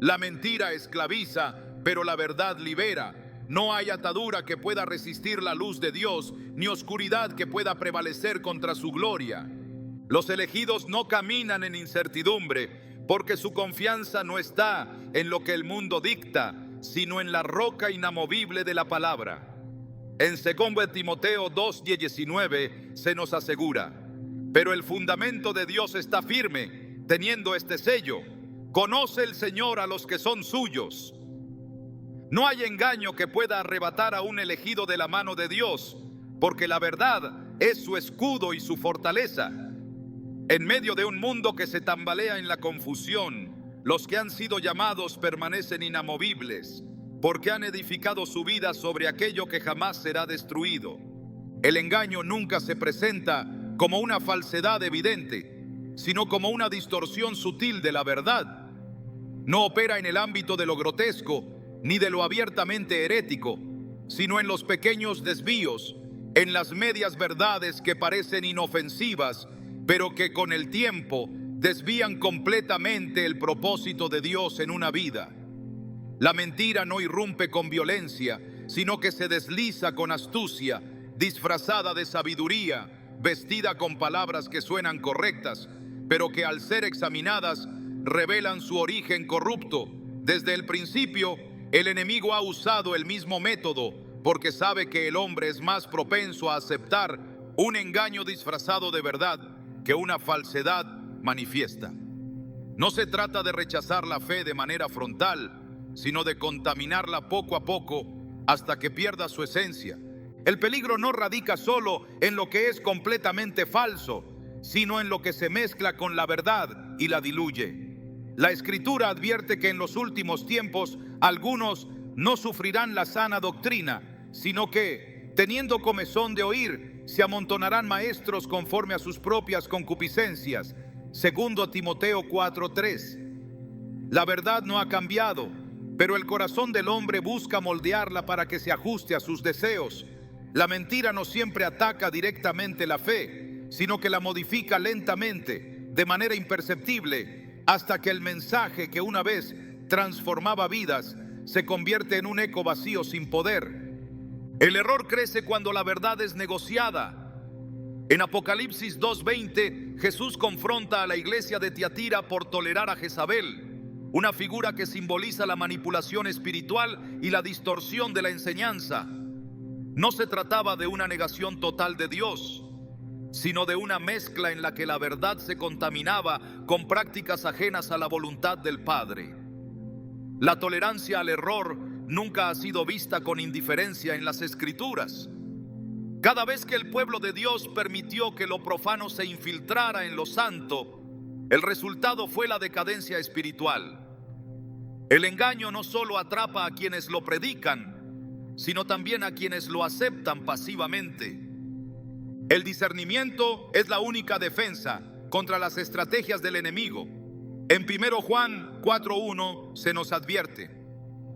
La mentira esclaviza, pero la verdad libera. No hay atadura que pueda resistir la luz de Dios, ni oscuridad que pueda prevalecer contra su gloria. Los elegidos no caminan en incertidumbre, porque su confianza no está en lo que el mundo dicta, sino en la roca inamovible de la palabra. En 2 Timoteo 2:19 se nos asegura: pero el fundamento de Dios está firme, teniendo este sello: conoce el Señor a los que son suyos. No hay engaño que pueda arrebatar a un elegido de la mano de Dios, porque la verdad es su escudo y su fortaleza. En medio de un mundo que se tambalea en la confusión, los que han sido llamados permanecen inamovibles, porque han edificado su vida sobre aquello que jamás será destruido. El engaño nunca se presenta como una falsedad evidente, sino como una distorsión sutil de la verdad. No opera en el ámbito de lo grotesco, ni de lo abiertamente herético, sino en los pequeños desvíos, en las medias verdades que parecen inofensivas, pero que con el tiempo desvían completamente el propósito de Dios en una vida. La mentira no irrumpe con violencia, sino que se desliza con astucia, disfrazada de sabiduría, vestida con palabras que suenan correctas, pero que al ser examinadas revelan su origen corrupto. Desde el principio, el enemigo ha usado el mismo método, porque sabe que el hombre es más propenso a aceptar un engaño disfrazado de verdad que una falsedad manifiesta. No se trata de rechazar la fe de manera frontal, sino de contaminarla poco a poco hasta que pierda su esencia. El peligro no radica solo en lo que es completamente falso, sino en lo que se mezcla con la verdad y la diluye. La Escritura advierte que en los últimos tiempos algunos no sufrirán la sana doctrina, sino que, teniendo comezón de oír, se amontonarán maestros conforme a sus propias concupiscencias. 2 Timoteo 4:3. La verdad no ha cambiado, pero el corazón del hombre busca moldearla para que se ajuste a sus deseos. La mentira no siempre ataca directamente la fe, sino que la modifica lentamente, de manera imperceptible, hasta que el mensaje que una vez transformaba vidas se convierte en un eco vacío sin poder. El error crece cuando la verdad es negociada. En Apocalipsis 2:20, Jesús confronta a la iglesia de Tiatira por tolerar a Jezabel, una figura que simboliza la manipulación espiritual y la distorsión de la enseñanza. No se trataba de una negación total de Dios, sino de una mezcla en la que la verdad se contaminaba con prácticas ajenas a la voluntad del Padre. La tolerancia al error nunca ha sido vista con indiferencia en las Escrituras. Cada vez que el pueblo de Dios permitió que lo profano se infiltrara en lo santo, el resultado fue la decadencia espiritual. El engaño no solo atrapa a quienes lo predican, sino también a quienes lo aceptan pasivamente. El discernimiento es la única defensa contra las estrategias del enemigo. En 1 Juan 4:1 se nos advierte: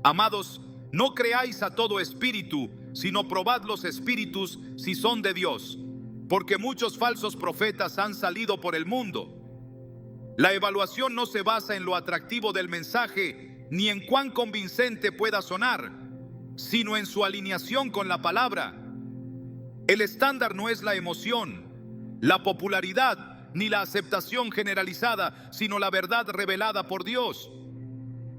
amados, no creáis a todo espíritu, sino probad los espíritus si son de Dios, porque muchos falsos profetas han salido por el mundo. La evaluación no se basa en lo atractivo del mensaje, ni en cuán convincente pueda sonar, sino en su alineación con la palabra. El estándar no es la emoción, la popularidad, ni la aceptación generalizada, sino la verdad revelada por Dios.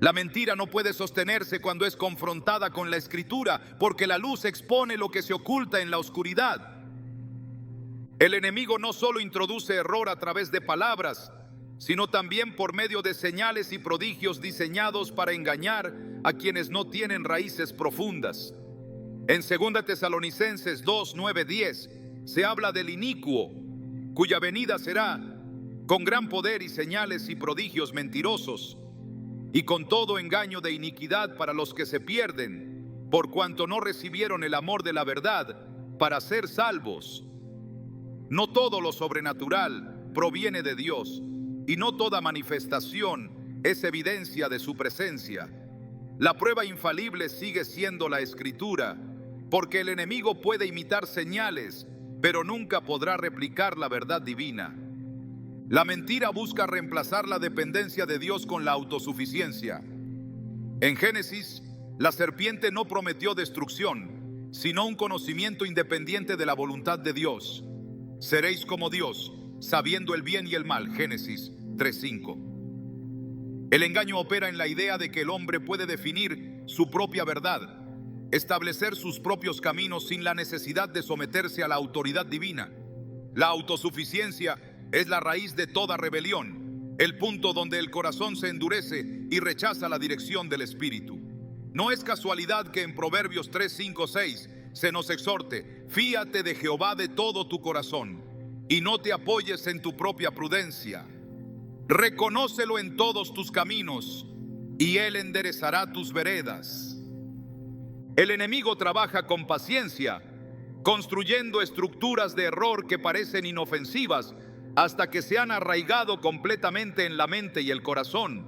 La mentira no puede sostenerse cuando es confrontada con la Escritura, porque la luz expone lo que se oculta en la oscuridad. El enemigo no solo introduce error a través de palabras, sino también por medio de señales y prodigios diseñados para engañar a quienes no tienen raíces profundas. En 2 Tesalonicenses 2:9-10 se habla del inicuo, cuya venida será con gran poder y señales y prodigios mentirosos, y con todo engaño de iniquidad para los que se pierden, por cuanto no recibieron el amor de la verdad para ser salvos. No todo lo sobrenatural proviene de Dios, y no toda manifestación es evidencia de su presencia. La prueba infalible sigue siendo la Escritura, porque el enemigo puede imitar señales, pero nunca podrá replicar la verdad divina. La mentira busca reemplazar la dependencia de Dios con la autosuficiencia. En Génesis, la serpiente no prometió destrucción, sino un conocimiento independiente de la voluntad de Dios. Seréis como Dios, sabiendo el bien y el mal. Génesis 3:5. El engaño opera en la idea de que el hombre puede definir su propia verdad, establecer sus propios caminos sin la necesidad de someterse a la autoridad divina. La autosuficiencia es la raíz de toda rebelión, el punto donde el corazón se endurece y rechaza la dirección del Espíritu. No es casualidad que en Proverbios 3:5-6 se nos exhorte: fíate de Jehová de todo tu corazón y no te apoyes en tu propia prudencia. Reconócelo en todos tus caminos y Él enderezará tus veredas. El enemigo trabaja con paciencia, construyendo estructuras de error que parecen inofensivas hasta que se han arraigado completamente en la mente y el corazón.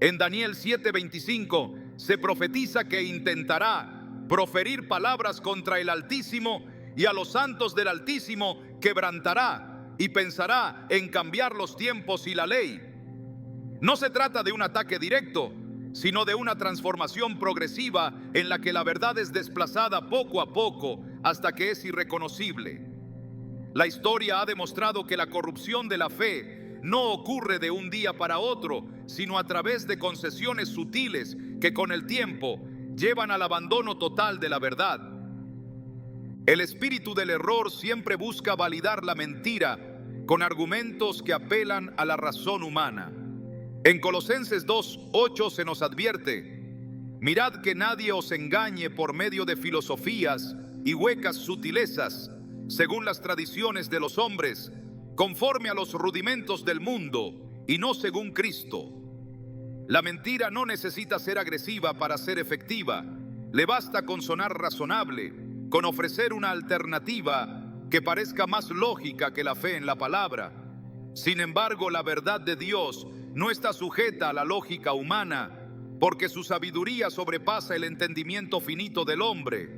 En Daniel 7:25 se profetiza que intentará proferir palabras contra el Altísimo, y a los santos del Altísimo quebrantará, y pensará en cambiar los tiempos y la ley. No se trata de un ataque directo, sino de una transformación progresiva en la que la verdad es desplazada poco a poco hasta que es irreconocible. La historia ha demostrado que la corrupción de la fe no ocurre de un día para otro, sino a través de concesiones sutiles que con el tiempo llevan al abandono total de la verdad. El espíritu del error siempre busca validar la mentira con argumentos que apelan a la razón humana. En Colosenses 2:8 se nos advierte: mirad que nadie os engañe por medio de filosofías y huecas sutilezas, según las tradiciones de los hombres, conforme a los rudimentos del mundo y no según Cristo. La mentira no necesita ser agresiva para ser efectiva. Le basta con sonar razonable, con ofrecer una alternativa que parezca más lógica que la fe en la palabra. Sin embargo, la verdad de Dios no está sujeta a la lógica humana, porque su sabiduría sobrepasa el entendimiento finito del hombre.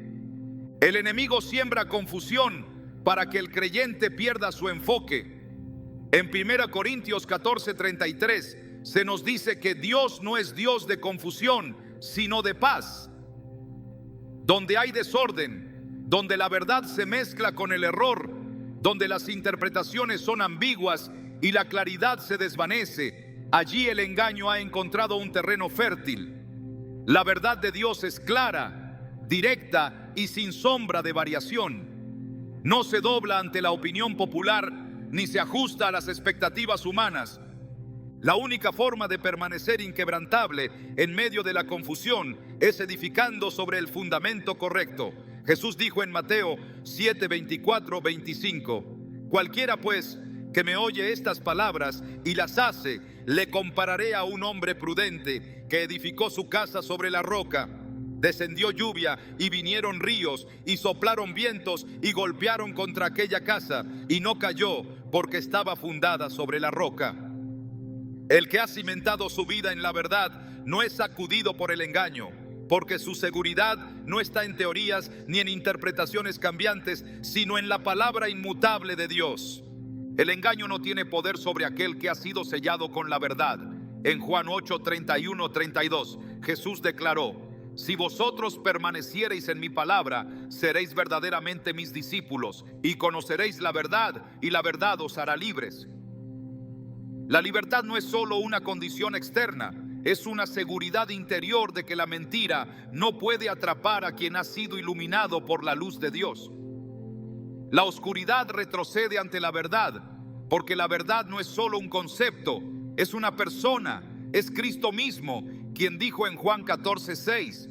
El enemigo siembra confusión para que el creyente pierda su enfoque. En 1 Corintios 14:33 se nos dice que Dios no es Dios de confusión, sino de paz. Donde hay desorden, donde la verdad se mezcla con el error, donde las interpretaciones son ambiguas y la claridad se desvanece, allí el engaño ha encontrado un terreno fértil. La verdad de Dios es clara, directa y sin sombra de variación. No se dobla ante la opinión popular ni se ajusta a las expectativas humanas. La única forma de permanecer inquebrantable en medio de la confusión es edificando sobre el fundamento correcto. Jesús dijo en Mateo 7:24-25: cualquiera pues que me oye estas palabras y las hace, le compararé a un hombre prudente que edificó su casa sobre la roca. Descendió lluvia y vinieron ríos y soplaron vientos y golpearon contra aquella casa, y no cayó porque estaba fundada sobre la roca. El que ha cimentado su vida en la verdad no es sacudido por el engaño, porque su seguridad no está en teorías ni en interpretaciones cambiantes, sino en la palabra inmutable de Dios. El engaño no tiene poder sobre aquel que ha sido sellado con la verdad. En Juan 8:31-32, Jesús declaró: si vosotros permaneciereis en mi palabra, seréis verdaderamente mis discípulos y conoceréis la verdad, y la verdad os hará libres. La libertad no es solo una condición externa, es una seguridad interior de que la mentira no puede atrapar a quien ha sido iluminado por la luz de Dios. La oscuridad retrocede ante la verdad, porque la verdad no es solo un concepto, es una persona, es Cristo mismo, quien dijo en Juan 14:6: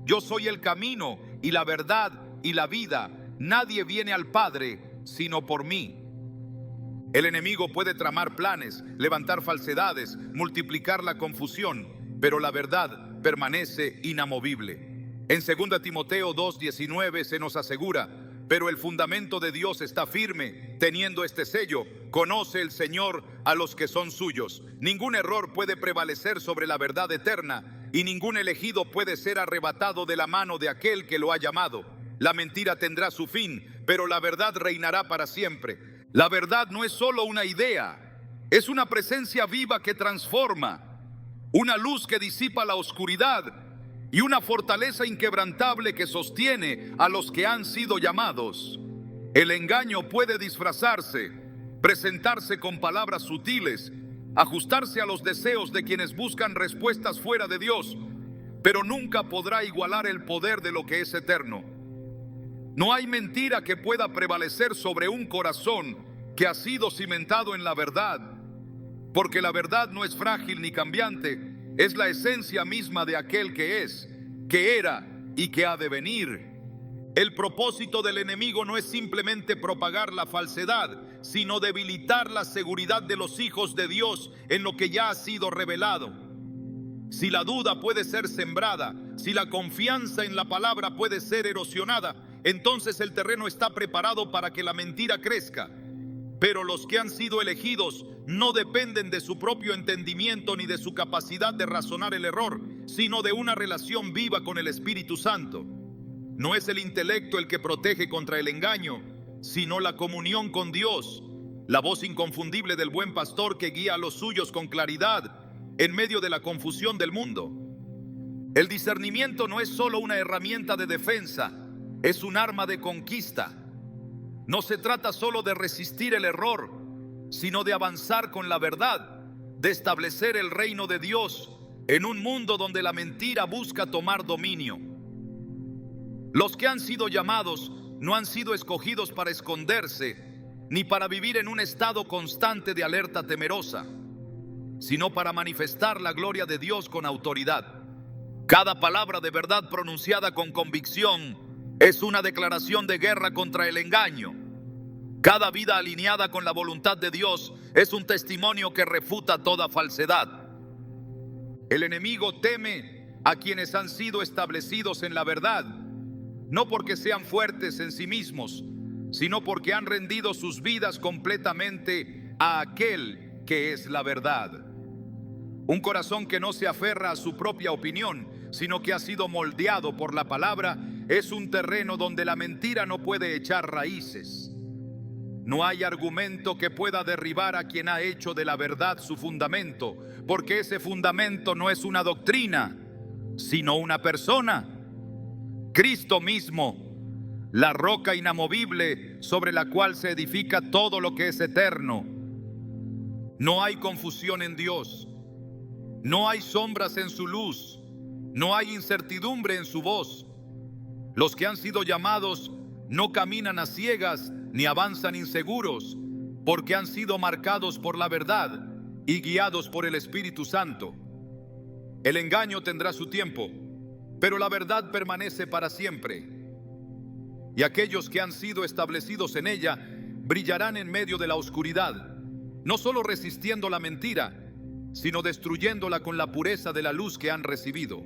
yo soy el camino y la verdad y la vida, nadie viene al Padre sino por mí. El enemigo puede tramar planes, levantar falsedades, multiplicar la confusión, pero la verdad permanece inamovible. En 2 Timoteo 2:19 se nos asegura: pero el fundamento de Dios está firme, teniendo este sello: conoce el Señor a los que son suyos. Ningún error puede prevalecer sobre la verdad eterna, y ningún elegido puede ser arrebatado de la mano de aquel que lo ha llamado. La mentira tendrá su fin, pero la verdad reinará para siempre. La verdad no es solo una idea, es una presencia viva que transforma, una luz que disipa la oscuridad y una fortaleza inquebrantable que sostiene a los que han sido llamados. El engaño puede disfrazarse, presentarse con palabras sutiles, ajustarse a los deseos de quienes buscan respuestas fuera de Dios, pero nunca podrá igualar el poder de lo que es eterno. No hay mentira que pueda prevalecer sobre un corazón que ha sido cimentado en la verdad, porque la verdad no es frágil ni cambiante, es la esencia misma de aquel que es, que era y que ha de venir. El propósito del enemigo no es simplemente propagar la falsedad, sino debilitar la seguridad de los hijos de Dios en lo que ya ha sido revelado. Si la duda puede ser sembrada, si la confianza en la palabra puede ser erosionada, entonces el terreno está preparado para que la mentira crezca. Pero los que han sido elegidos no dependen de su propio entendimiento ni de su capacidad de razonar el error, sino de una relación viva con el Espíritu Santo. No es el intelecto el que protege contra el engaño, sino la comunión con Dios, la voz inconfundible del buen pastor que guía a los suyos con claridad en medio de la confusión del mundo. El discernimiento no es solo una herramienta de defensa, es un arma de conquista. No se trata solo de resistir el error, sino de avanzar con la verdad, de establecer el reino de Dios en un mundo donde la mentira busca tomar dominio. Los que han sido llamados no han sido escogidos para esconderse, ni para vivir en un estado constante de alerta temerosa, sino para manifestar la gloria de Dios con autoridad. Cada palabra de verdad pronunciada con convicción es una declaración de guerra contra el engaño. Cada vida alineada con la voluntad de Dios es un testimonio que refuta toda falsedad. El enemigo teme a quienes han sido establecidos en la verdad, no porque sean fuertes en sí mismos, sino porque han rendido sus vidas completamente a aquel que es la verdad. Un corazón que no se aferra a su propia opinión, sino que ha sido moldeado por la palabra, es un terreno donde la mentira no puede echar raíces. No hay argumento que pueda derribar a quien ha hecho de la verdad su fundamento, porque ese fundamento no es una doctrina, sino una persona, Cristo mismo, la roca inamovible sobre la cual se edifica todo lo que es eterno. No hay confusión en Dios, no hay sombras en su luz, no hay incertidumbre en su voz. Los que han sido llamados no caminan a ciegas ni avanzan inseguros, porque han sido marcados por la verdad y guiados por el Espíritu Santo. El engaño tendrá su tiempo, pero la verdad permanece para siempre. Y aquellos que han sido establecidos en ella brillarán en medio de la oscuridad, no solo resistiendo la mentira, sino destruyéndola con la pureza de la luz que han recibido.